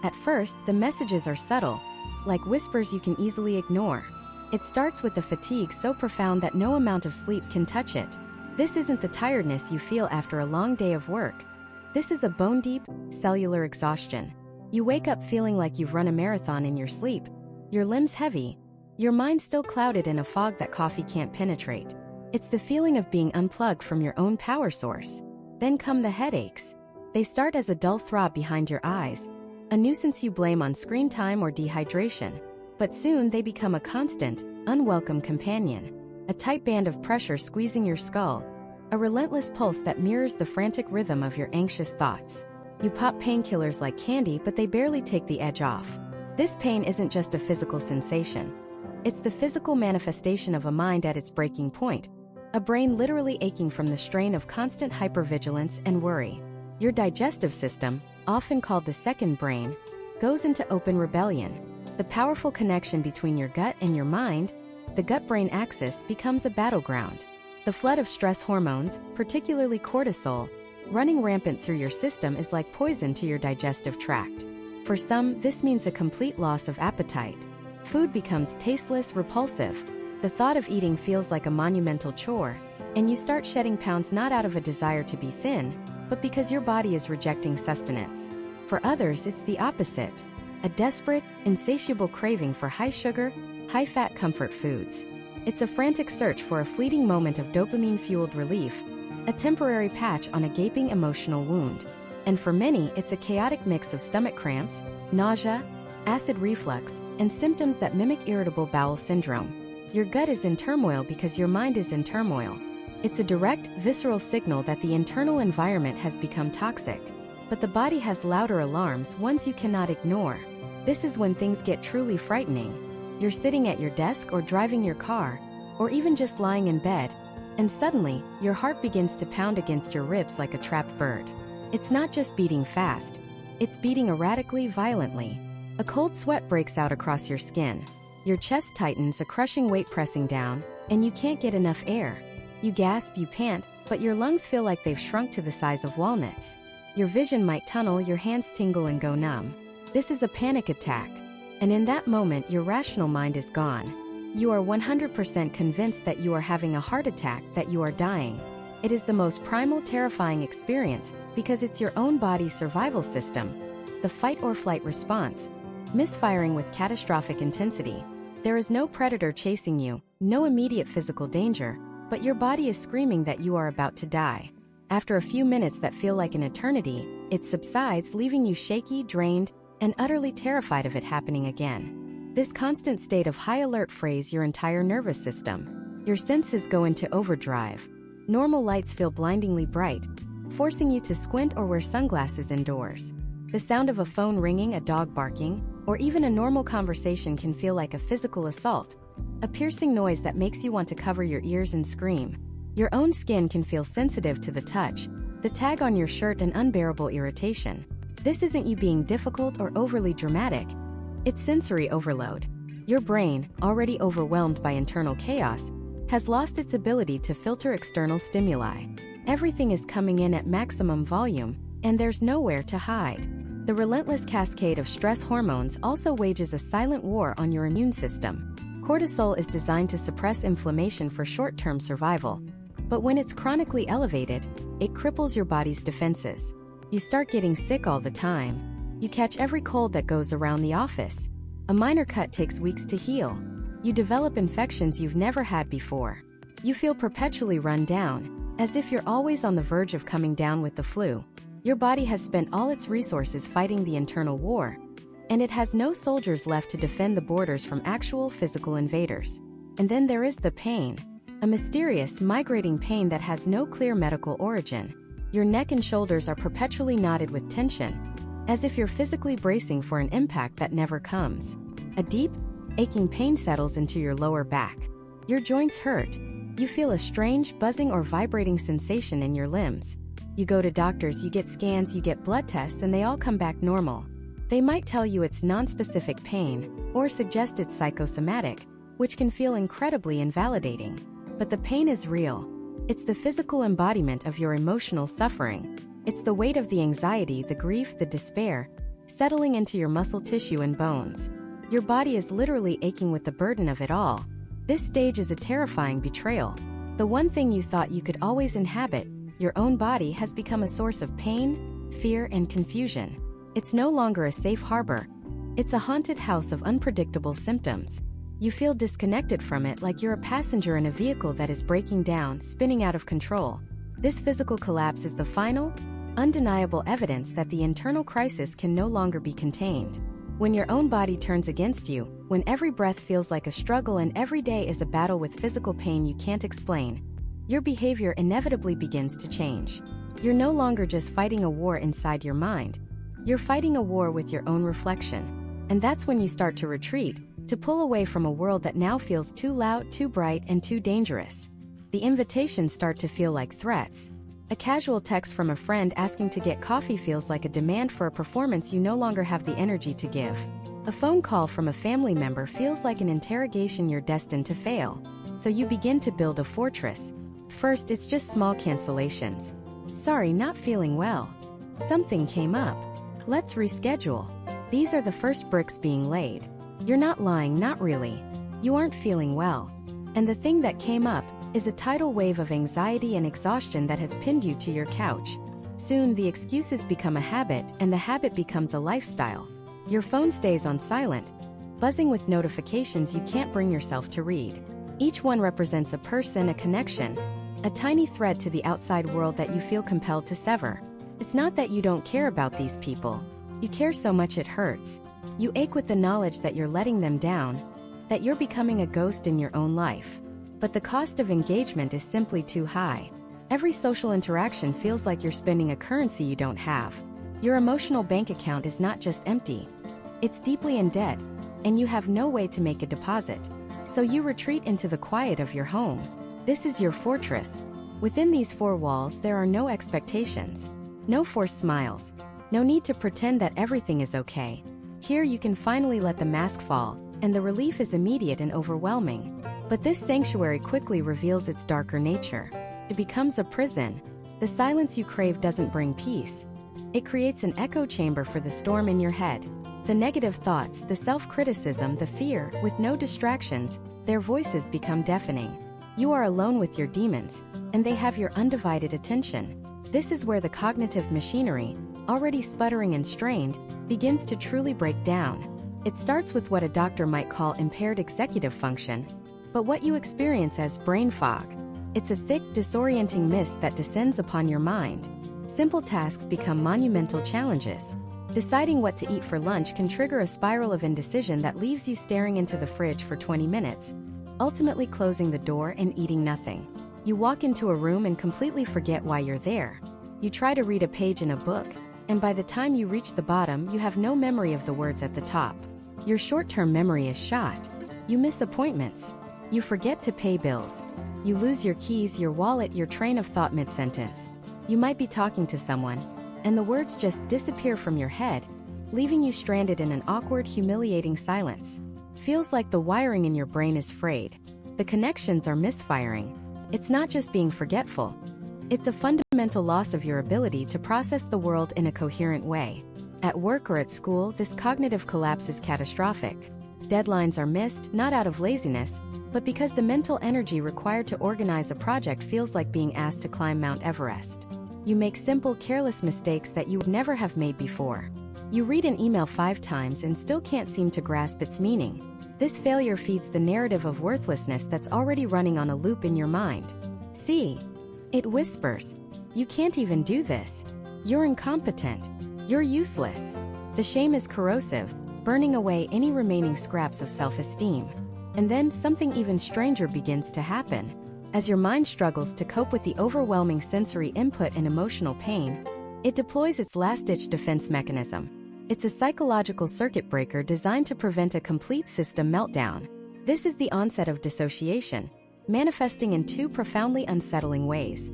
At first, the messages are subtle, like whispers you can easily ignore. It starts with a fatigue so profound that no amount of sleep can touch it. This isn't the tiredness you feel after a long day of work. This is a bone-deep, cellular exhaustion. You wake up feeling like you've run a marathon in your sleep, your limbs heavy, your mind still clouded in a fog that coffee can't penetrate. It's the feeling of being unplugged from your own power source. Then come the headaches. They start as a dull throb behind your eyes, a nuisance you blame on screen time or dehydration. But soon they become a constant, unwelcome companion. A tight band of pressure squeezing your skull, a relentless pulse that mirrors the frantic rhythm of your anxious thoughts. You pop painkillers like candy, but they barely take the edge off. This pain isn't just a physical sensation. It's the physical manifestation of a mind at its breaking point, a brain literally aching from the strain of constant hypervigilance and worry. Your digestive system, often called the second brain, goes into open rebellion. The powerful connection between your gut and your mind, the gut-brain axis, becomes a battleground. The flood of stress hormones, particularly cortisol, running rampant through your system is like poison to your digestive tract. For some, this means a complete loss of appetite. Food becomes tasteless, repulsive. The thought of eating feels like a monumental chore, and you start shedding pounds not out of a desire to be thin, but because your body is rejecting sustenance. For others, it's the opposite. A desperate, insatiable craving for high-sugar, high-fat comfort foods. It's a frantic search for a fleeting moment of dopamine-fueled relief, a temporary patch on a gaping emotional wound. And for many, it's a chaotic mix of stomach cramps, nausea, acid reflux, and symptoms that mimic irritable bowel syndrome. Your gut is in turmoil because your mind is in turmoil. It's a direct, visceral signal that the internal environment has become toxic. But the body has louder alarms, ones you cannot ignore. This is when things get truly frightening. You're sitting at your desk or driving your car, or even just lying in bed, and suddenly, your heart begins to pound against your ribs like a trapped bird. It's not just beating fast, it's beating erratically, violently. A cold sweat breaks out across your skin. Your chest tightens, a crushing weight pressing down, and you can't get enough air. You gasp, you pant, but your lungs feel like they've shrunk to the size of walnuts. Your vision might tunnel, your hands tingle and go numb. This is a panic attack. And in that moment, your rational mind is gone. You are 100% convinced that you are having a heart attack, that you are dying. It is the most primal, terrifying experience because it's your own body's survival system. The fight or flight response, misfiring with catastrophic intensity. There is no predator chasing you, no immediate physical danger, but your body is screaming that you are about to die. After a few minutes that feel like an eternity, it subsides, leaving you shaky, drained, and utterly terrified of it happening again. This constant state of high alert frays your entire nervous system. Your senses go into overdrive. Normal lights feel blindingly bright, forcing you to squint or wear sunglasses indoors. The sound of a phone ringing, a dog barking, or even a normal conversation can feel like a physical assault, a piercing noise that makes you want to cover your ears and scream. Your own skin can feel sensitive to the touch, the tag on your shirt, an unbearable irritation. This isn't you being difficult or overly dramatic. It's sensory overload. Your brain, already overwhelmed by internal chaos, has lost its ability to filter external stimuli. Everything is coming in at maximum volume, and there's nowhere to hide. The relentless cascade of stress hormones also wages a silent war on your immune system. Cortisol is designed to suppress inflammation for short-term survival, but when it's chronically elevated, it cripples your body's defenses. You start getting sick all the time. You catch every cold that goes around the office. A minor cut takes weeks to heal. You develop infections you've never had before. You feel perpetually run down, as if you're always on the verge of coming down with the flu. Your body has spent all its resources fighting the internal war, and it has no soldiers left to defend the borders from actual physical invaders. And then there is the pain. A mysterious, migrating pain that has no clear medical origin. Your neck and shoulders are perpetually knotted with tension, as if you're physically bracing for an impact that never comes. A deep, aching pain settles into your lower back. Your joints hurt. You feel a strange, buzzing or vibrating sensation in your limbs. You go to doctors, you get scans, you get blood tests, and they all come back normal. They might tell you it's nonspecific pain, or suggest it's psychosomatic, which can feel incredibly invalidating. But the pain is real. It's the physical embodiment of your emotional suffering. It's the weight of the anxiety, the grief, the despair, settling into your muscle tissue and bones. Your body is literally aching with the burden of it all. This stage is a terrifying betrayal. The one thing you thought you could always inhabit, your own body, has become a source of pain, fear, and confusion. It's no longer a safe harbor. It's a haunted house of unpredictable symptoms. You feel disconnected from it, like you're a passenger in a vehicle that is breaking down, spinning out of control. This physical collapse is the final, undeniable evidence that the internal crisis can no longer be contained. When your own body turns against you, when every breath feels like a struggle and every day is a battle with physical pain you can't explain, your behavior inevitably begins to change. You're no longer just fighting a war inside your mind. You're fighting a war with your own reflection. And that's when you start to retreat, to pull away from a world that now feels too loud, too bright, and too dangerous. The invitations start to feel like threats. A casual text from a friend asking to get coffee feels like a demand for a performance you no longer have the energy to give. A phone call from a family member feels like an interrogation you're destined to fail. So you begin to build a fortress, First, it's just small cancellations. Sorry, not feeling well. Something came up. Let's reschedule. These are the first bricks being laid. You're not lying, not really. You aren't feeling well. And the thing that came up is a tidal wave of anxiety and exhaustion that has pinned you to your couch. Soon, the excuses become a habit, and the habit becomes a lifestyle. Your phone stays on silent, buzzing with notifications you can't bring yourself to read. Each one represents a person, a connection, a tiny thread to the outside world that you feel compelled to sever. It's not that you don't care about these people. You care so much it hurts. You ache with the knowledge that you're letting them down, that you're becoming a ghost in your own life. But the cost of engagement is simply too high. Every social interaction feels like you're spending a currency you don't have. Your emotional bank account is not just empty. It's deeply in debt, and you have no way to make a deposit. So you retreat into the quiet of your home. This is your fortress. Within these four walls, there are no expectations, no forced smiles, no need to pretend that everything is okay. Here you can finally let the mask fall, and the relief is immediate and overwhelming. But this sanctuary quickly reveals its darker nature. It becomes a prison. The silence you crave doesn't bring peace. It creates an echo chamber for the storm in your head. The negative thoughts, the self-criticism, the fear, with no distractions, their voices become deafening. You are alone with your demons, and they have your undivided attention. This is where the cognitive machinery, already sputtering and strained, begins to truly break down. It starts with what a doctor might call impaired executive function, but what you experience as brain fog. It's a thick, disorienting mist that descends upon your mind. Simple tasks become monumental challenges. Deciding what to eat for lunch can trigger a spiral of indecision that leaves you staring into the fridge for 20 minutes, ultimately closing the door and eating nothing. You walk into a room and completely forget why you're there. You try to read a page in a book, and by the time you reach the bottom, you have no memory of the words at the top. Your short-term memory is shot. You miss appointments. You forget to pay bills. You lose your keys, your wallet, your train of thought mid-sentence. You might be talking to someone, and the words just disappear from your head, leaving you stranded in an awkward, humiliating silence. Feels like the wiring in your brain is frayed. The connections are misfiring. It's not just being forgetful. It's a fundamental loss of your ability to process the world in a coherent way. At work or at school, this cognitive collapse is catastrophic. Deadlines are missed, not out of laziness, but because the mental energy required to organize a project feels like being asked to climb Mount Everest. You make simple, careless mistakes that you would never have made before. You read an email 5 times and still can't seem to grasp its meaning. This failure feeds the narrative of worthlessness that's already running on a loop in your mind. See? It whispers. You can't even do this. You're incompetent. You're useless. The shame is corrosive, burning away any remaining scraps of self-esteem. And then something even stranger begins to happen. As your mind struggles to cope with the overwhelming sensory input and emotional pain, it deploys its last-ditch defense mechanism. It's a psychological circuit breaker designed to prevent a complete system meltdown. This is the onset of dissociation, manifesting in 2 profoundly unsettling ways: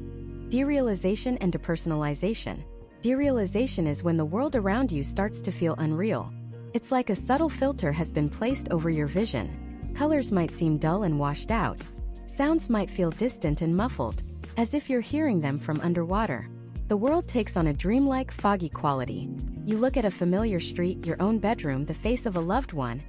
derealization and depersonalization. Derealization is when the world around you starts to feel unreal. It's like a subtle filter has been placed over your vision. Colors might seem dull and washed out. Sounds might feel distant and muffled, as if you're hearing them from underwater. The world takes on a dreamlike, foggy quality. You look at a familiar street, your own bedroom, the face of a loved one,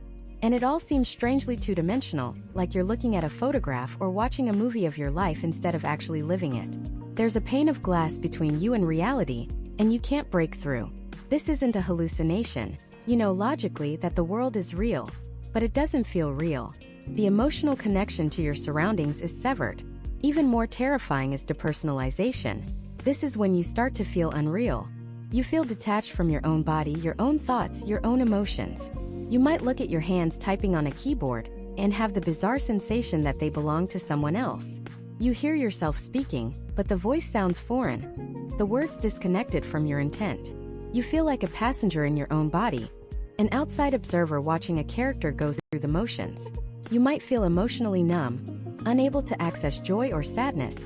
and it all seems strangely two-dimensional, like you're looking at a photograph or watching a movie of your life instead of actually living it. There's a pane of glass between you and reality, and you can't break through. This isn't a hallucination. You know logically that the world is real, but it doesn't feel real. The emotional connection to your surroundings is severed. Even more terrifying is depersonalization. This is when you start to feel unreal. You feel detached from your own body, your own thoughts, your own emotions. You might look at your hands typing on a keyboard and have the bizarre sensation that they belong to someone else. You hear yourself speaking, but the voice sounds foreign. The words disconnected from your intent. You feel like a passenger in your own body, an outside observer watching a character go through the motions. You might feel emotionally numb, unable to access joy or sadness,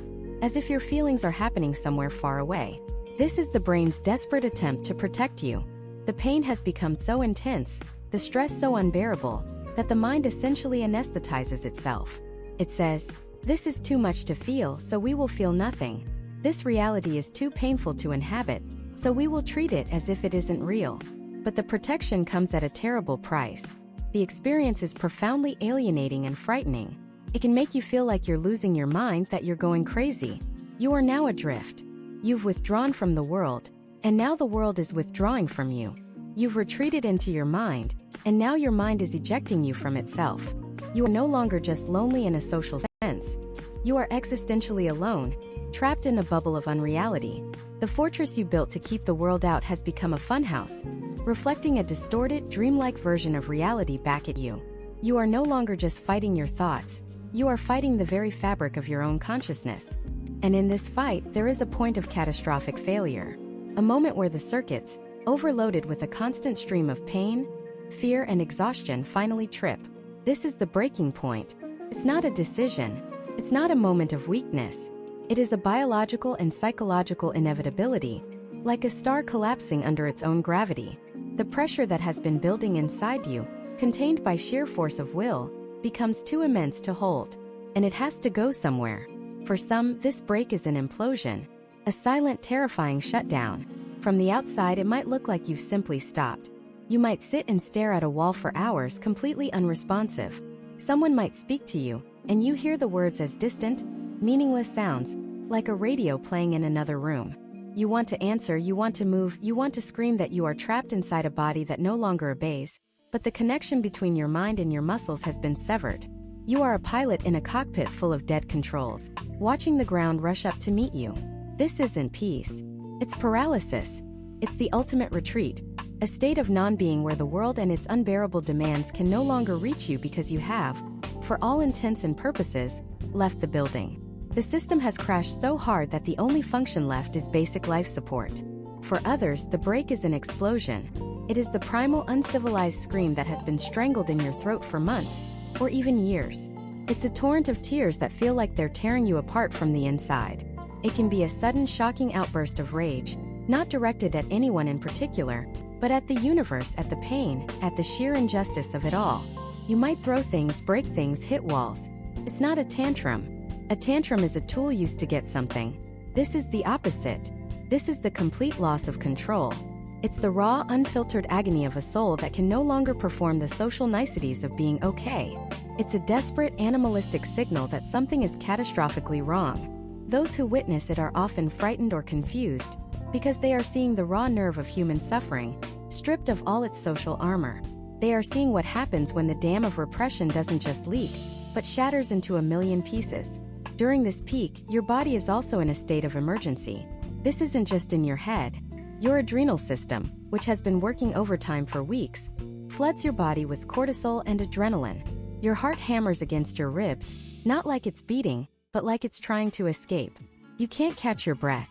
as if your feelings are happening somewhere far away. This is the brain's desperate attempt to protect you. The pain has become so intense, the stress so unbearable, that the mind essentially anesthetizes itself. It says, This is too much to feel, so we will feel nothing. This reality is too painful to inhabit, so we will treat it as if it isn't real. But the protection comes at a terrible price. The experience is profoundly alienating and frightening. It can make you feel like you're losing your mind, that you're going crazy. You are now adrift. You've withdrawn from the world, and now the world is withdrawing from you. You've retreated into your mind, and now your mind is ejecting you from itself. You are no longer just lonely in a social sense. You are existentially alone, trapped in a bubble of unreality. The fortress you built to keep the world out has become a funhouse, reflecting a distorted, dreamlike version of reality back at you. You are no longer just fighting your thoughts. You are fighting the very fabric of your own consciousness. And in this fight, there is a point of catastrophic failure. A moment where the circuits, overloaded with a constant stream of pain, fear, and exhaustion, finally trip. This is the breaking point. It's not a decision. It's not a moment of weakness. It is a biological and psychological inevitability, like a star collapsing under its own gravity. The pressure that has been building inside you, contained by sheer force of will, becomes too immense to hold, and it has to go somewhere. For some, this break is an implosion, a silent, terrifying shutdown. From the outside, it might look like you've simply stopped. You might sit and stare at a wall for hours, completely unresponsive. Someone might speak to you, and you hear the words as distant, meaningless sounds, like a radio playing in another room. You want to answer, you want to move, you want to scream that you are trapped inside a body that no longer obeys, but the connection between your mind and your muscles has been severed. You are a pilot in a cockpit full of dead controls, watching the ground rush up to meet you. This isn't peace. It's paralysis. It's the ultimate retreat, a state of non-being where the world and its unbearable demands can no longer reach you because you have, for all intents and purposes, left the building. The system has crashed so hard that the only function left is basic life support. For others, the break is an explosion. It is the primal, uncivilized scream that has been strangled in your throat for months, or even years. It's a torrent of tears that feel like they're tearing you apart from the inside. It can be a sudden, shocking outburst of rage, not directed at anyone in particular, but at the universe, at the pain, at the sheer injustice of it all. You might throw things, break things, hit walls. It's not a tantrum. A tantrum is a tool used to get something. This is the opposite. This is the complete loss of control. It's the raw, unfiltered agony of a soul that can no longer perform the social niceties of being okay. It's a desperate, animalistic signal that something is catastrophically wrong. Those who witness it are often frightened or confused, because they are seeing the raw nerve of human suffering, stripped of all its social armor. They are seeing what happens when the dam of repression doesn't just leak, but shatters into a million pieces. During this peak, your body is also in a state of emergency. This isn't just in your head. Your adrenal system, which has been working overtime for weeks, floods your body with cortisol and adrenaline. Your heart hammers against your ribs, not like it's beating, but like it's trying to escape. You can't catch your breath.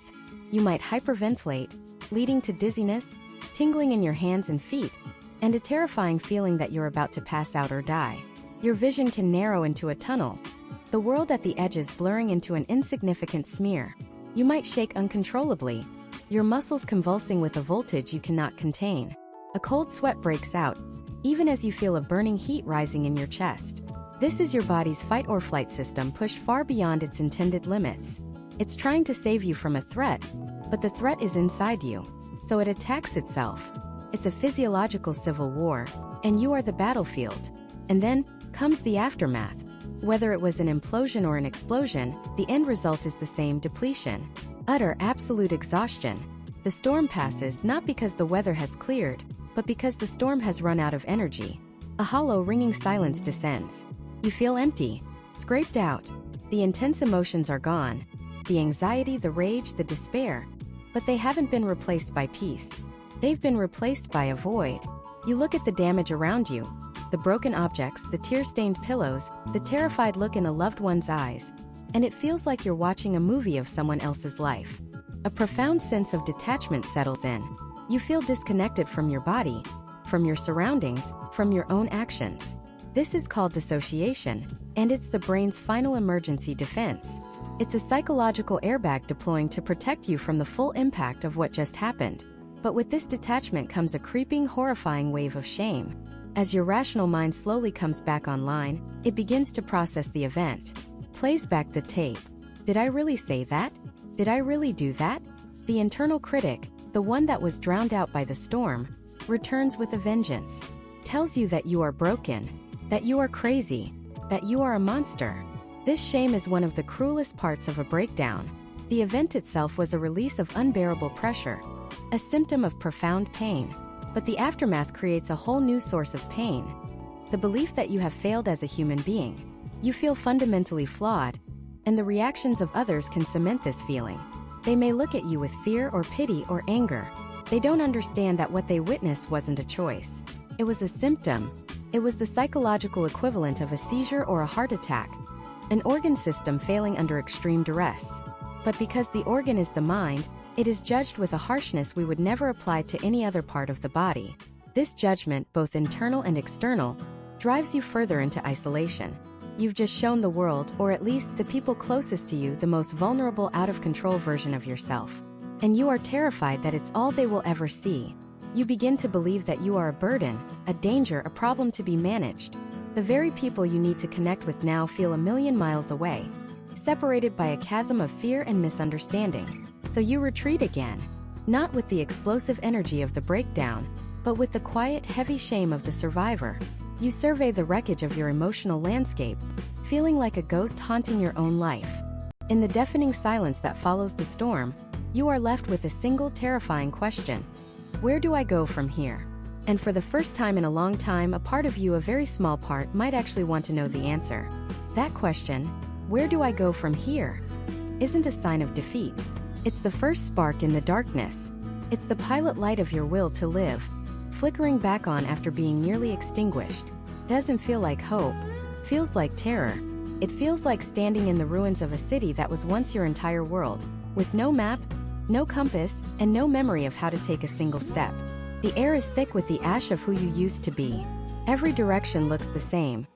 You might hyperventilate, leading to dizziness, tingling in your hands and feet, and a terrifying feeling that you're about to pass out or die. Your vision can narrow into a tunnel, the world at the edges blurring into an insignificant smear. You might shake uncontrollably, your muscles convulsing with a voltage you cannot contain. A cold sweat breaks out, even as you feel a burning heat rising in your chest. This is your body's fight or flight system pushed far beyond its intended limits. It's trying to save you from a threat, but the threat is inside you, so it attacks itself. It's a physiological civil war, and you are the battlefield. And then comes the aftermath. Whether it was an implosion or an explosion, the end result is the same: depletion. Utter, absolute exhaustion. The storm passes not because the weather has cleared, but because the storm has run out of energy. A hollow, ringing silence descends. You feel empty, scraped out. The intense emotions are gone. The anxiety, the rage, the despair. But they haven't been replaced by peace. They've been replaced by a void. You look at the damage around you, the broken objects, the tear-stained pillows, the terrified look in a loved one's eyes, and it feels like you're watching a movie of someone else's life. A profound sense of detachment settles in. You feel disconnected from your body, from your surroundings, from your own actions. This is called dissociation, and it's the brain's final emergency defense. It's a psychological airbag deploying to protect you from the full impact of what just happened. But with this detachment comes a creeping, horrifying wave of shame. As your rational mind slowly comes back online, it begins to process the event. plays back the tape. Did I really say that? Did I really do that? The internal critic, the one that was drowned out by the storm, returns with a vengeance. Tells you that you are broken, that you are crazy, that you are a monster. This shame is one of the cruelest parts of a breakdown. The event itself was a release of unbearable pressure, a symptom of profound pain. But the aftermath creates a whole new source of pain. The belief that you have failed as a human being. You feel fundamentally flawed, and the reactions of others can cement this feeling. They may look at you with fear or pity or anger. They don't understand that what they witnessed wasn't a choice. It was a symptom. It was the psychological equivalent of a seizure or a heart attack, an organ system failing under extreme duress. But because the organ is the mind, it is judged with a harshness we would never apply to any other part of the body. This judgment, both internal and external, drives you further into isolation. You've just shown the world, or at least the people closest to you, the most vulnerable, out-of-control version of yourself. And you are terrified that it's all they will ever see. You begin to believe that you are a burden, a danger, a problem to be managed. The very people you need to connect with now feel a million miles away, separated by a chasm of fear and misunderstanding. So you retreat again, not with the explosive energy of the breakdown, but with the quiet, heavy shame of the survivor. You survey the wreckage of your emotional landscape, feeling like a ghost haunting your own life. In the deafening silence that follows the storm, you are left with a single terrifying question. Where do I go from here? And for the first time in a long time, a part of you, a very small part, might actually want to know the answer. That question, where do I go from here, isn't a sign of defeat. It's the first spark in the darkness. It's the pilot light of your will to live, flickering back on after being nearly extinguished. Doesn't feel like hope, feels like terror. It feels like standing in the ruins of a city that was once your entire world, with no map, no compass, and no memory of how to take a single step. The air is thick with the ash of who you used to be. Every direction looks the same,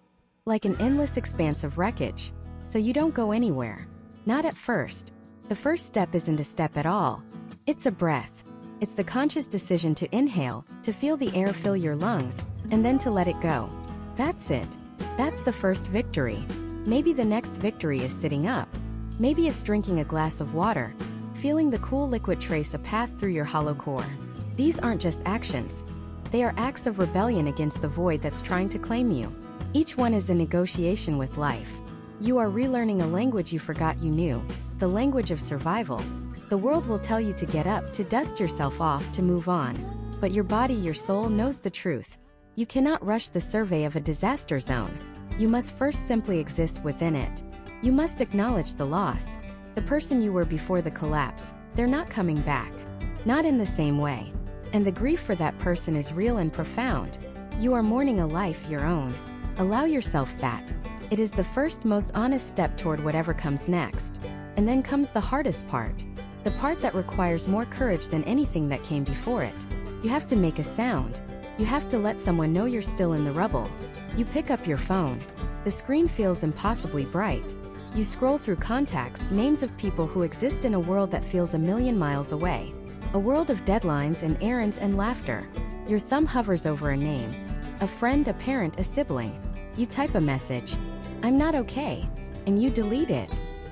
like an endless expanse of wreckage. So you don't go anywhere. Not at first. The first step isn't a step at all. It's a breath. It's the conscious decision to inhale, to feel the air fill your lungs, and then to let it go. That's it. That's the first victory. Maybe the next victory is sitting up. Maybe it's drinking a glass of water, feeling the cool liquid trace a path through your hollow core. These aren't just actions. They are acts of rebellion against the void that's trying to claim you. Each one is a negotiation with life. You are relearning a language you forgot you knew, the language of survival. The world will tell you to get up, to dust yourself off, to move on. But your body, your soul knows the truth. You cannot rush the survey of a disaster zone. You must first simply exist within it. You must acknowledge the loss. The person you were before the collapse, they're not coming back. Not in the same way. And the grief for that person is real and profound. You are mourning a life your own. Allow yourself that. It is the first, most honest step toward whatever comes next. And then comes the hardest part. The part that requires more courage than anything that came before it. You have to make a sound. You have to let someone know you're still in the rubble. You pick up your phone. The screen feels impossibly bright. You scroll through contacts, names of people who exist in a world that feels a million miles away. A world of deadlines and errands and laughter. Your thumb hovers over a name. A friend, a parent, a sibling. You type a message. I'm not okay. And you delete it.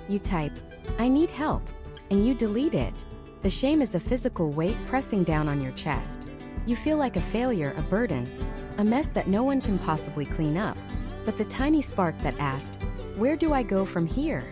You type, I need help. And you delete it. The shame is a physical weight pressing down on your chest. You feel like a failure, a burden, a mess that no one can possibly clean up. But the tiny spark that asked, where do I go from here,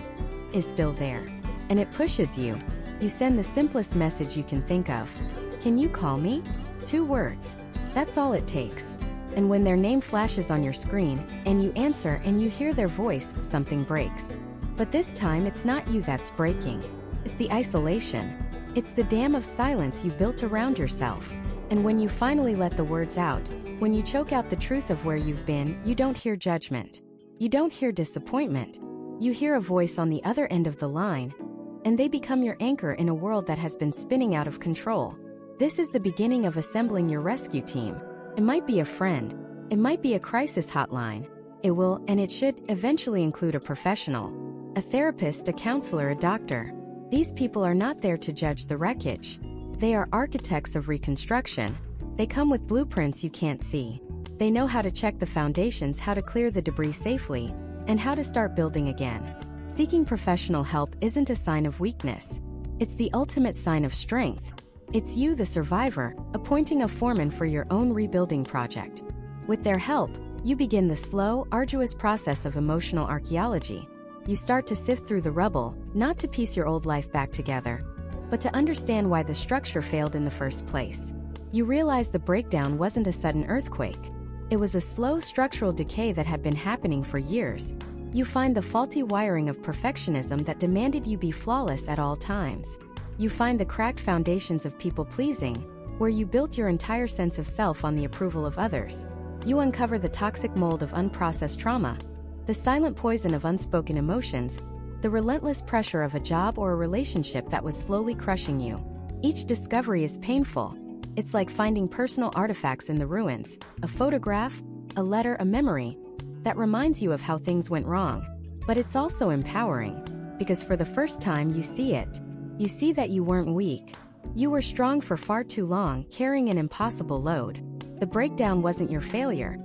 is still there. And it pushes you. You send the simplest message you can think of. Can you call me? 2 words. That's all it takes. And when their name flashes on your screen, and you answer and you hear their voice, something breaks. But this time it's not you that's breaking. It's the isolation. It's the dam of silence you built around yourself. And when you finally let the words out, when you choke out the truth of where you've been, you don't hear judgment. You don't hear disappointment. You hear a voice on the other end of the line, and they become your anchor in a world that has been spinning out of control. This is the beginning of assembling your rescue team. It might be a friend. It might be a crisis hotline. It will, and it should, eventually include a professional. A therapist, a counselor, a doctor. These people are not there to judge the wreckage. They are architects of reconstruction. They come with blueprints you can't see. They know how to check the foundations, how to clear the debris safely, and how to start building again. Seeking professional help isn't a sign of weakness. It's the ultimate sign of strength. It's you, the survivor, appointing a foreman for your own rebuilding project. With their help, you begin the slow, arduous process of emotional archaeology. You start to sift through the rubble, not to piece your old life back together, but to understand why the structure failed in the first place. You realize the breakdown wasn't a sudden earthquake. It was a slow structural decay that had been happening for years. You find the faulty wiring of perfectionism that demanded you be flawless at all times. You find the cracked foundations of people-pleasing, where you built your entire sense of self on the approval of others. You uncover the toxic mold of unprocessed trauma, the silent poison of unspoken emotions, the relentless pressure of a job or a relationship that was slowly crushing you. Each discovery is painful. It's like finding personal artifacts in the ruins, a photograph, a letter, a memory, that reminds you of how things went wrong. But it's also empowering, because for the first time you see it. You see that you weren't weak. You were strong for far too long, carrying an impossible load. The breakdown wasn't your failure.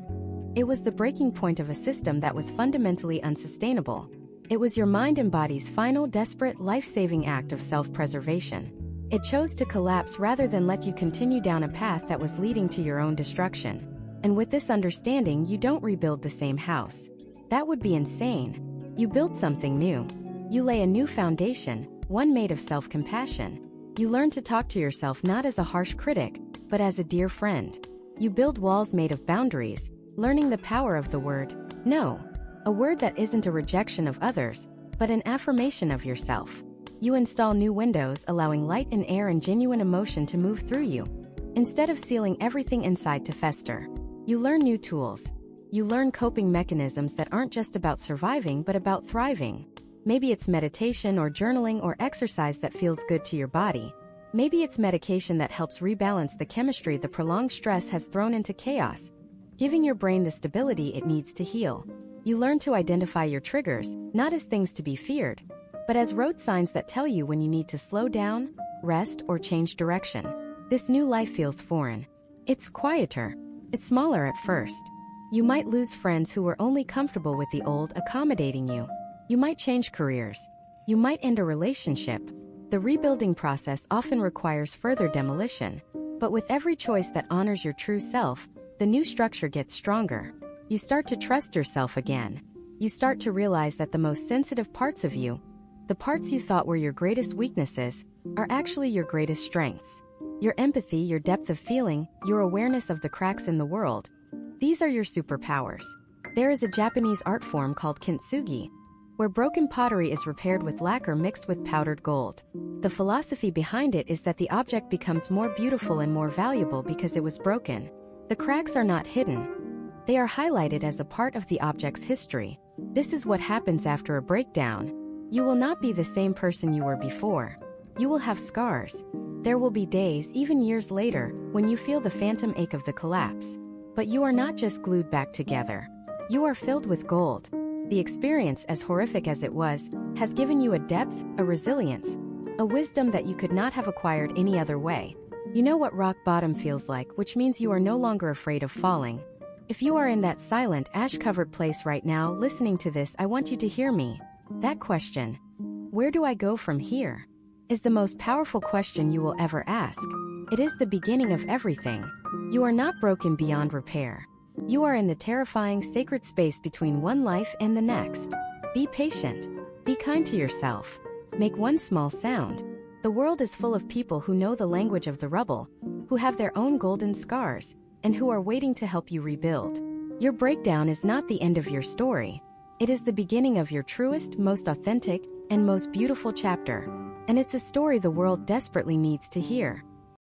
It was the breaking point of a system that was fundamentally unsustainable. It was your mind and body's final, desperate, life-saving act of self-preservation. It chose to collapse rather than let you continue down a path that was leading to your own destruction. And with this understanding, you don't rebuild the same house. That would be insane. You build something new. You lay a new foundation, one made of self-compassion. You learn to talk to yourself not as a harsh critic, but as a dear friend. You build walls made of boundaries, learning the power of the word no. A word that isn't a rejection of others, but an affirmation of yourself. You install new windows, allowing light and air and genuine emotion to move through you, instead of sealing everything inside to fester. You learn new tools. You learn coping mechanisms that aren't just about surviving but about thriving. Maybe it's meditation or journaling or exercise that feels good to your body. Maybe it's medication that helps rebalance the chemistry the prolonged stress has thrown into chaos, giving your brain the stability it needs to heal. You learn to identify your triggers, not as things to be feared, but as road signs that tell you when you need to slow down, rest, or change direction. This new life feels foreign. It's quieter. It's smaller at first. You might lose friends who were only comfortable with the old, accommodating you. You might change careers. You might end a relationship. The rebuilding process often requires further demolition. But with every choice that honors your true self, the new structure gets stronger. You start to trust yourself again. You start to realize that the most sensitive parts of you, the parts you thought were your greatest weaknesses, are actually your greatest strengths. Your empathy, your depth of feeling, your awareness of the cracks in the world. These are your superpowers. There is a Japanese art form called kintsugi, where broken pottery is repaired with lacquer mixed with powdered gold. The philosophy behind it is that the object becomes more beautiful and more valuable because it was broken. The cracks are not hidden. They are highlighted as a part of the object's history. This is what happens after a breakdown. You will not be the same person you were before. You will have scars. There will be days, even years later, when you feel the phantom ache of the collapse. But you are not just glued back together. You are filled with gold. The experience, as horrific as it was, has given you a depth, a resilience, a wisdom that you could not have acquired any other way. You know what rock bottom feels like, which means you are no longer afraid of falling. If you are in that silent, ash-covered place right now, listening to this, I want you to hear me. That question, where do I go from here, is the most powerful question you will ever ask. It is the beginning of everything. You are not broken beyond repair. You are in the terrifying, sacred space between one life and the next. Be patient. Be kind to yourself. Make one small sound. The world is full of people who know the language of the rubble, who have their own golden scars, and who are waiting to help you rebuild. Your breakdown is not the end of your story. It is the beginning of your truest, most authentic, and most beautiful chapter. And it's a story the world desperately needs to hear.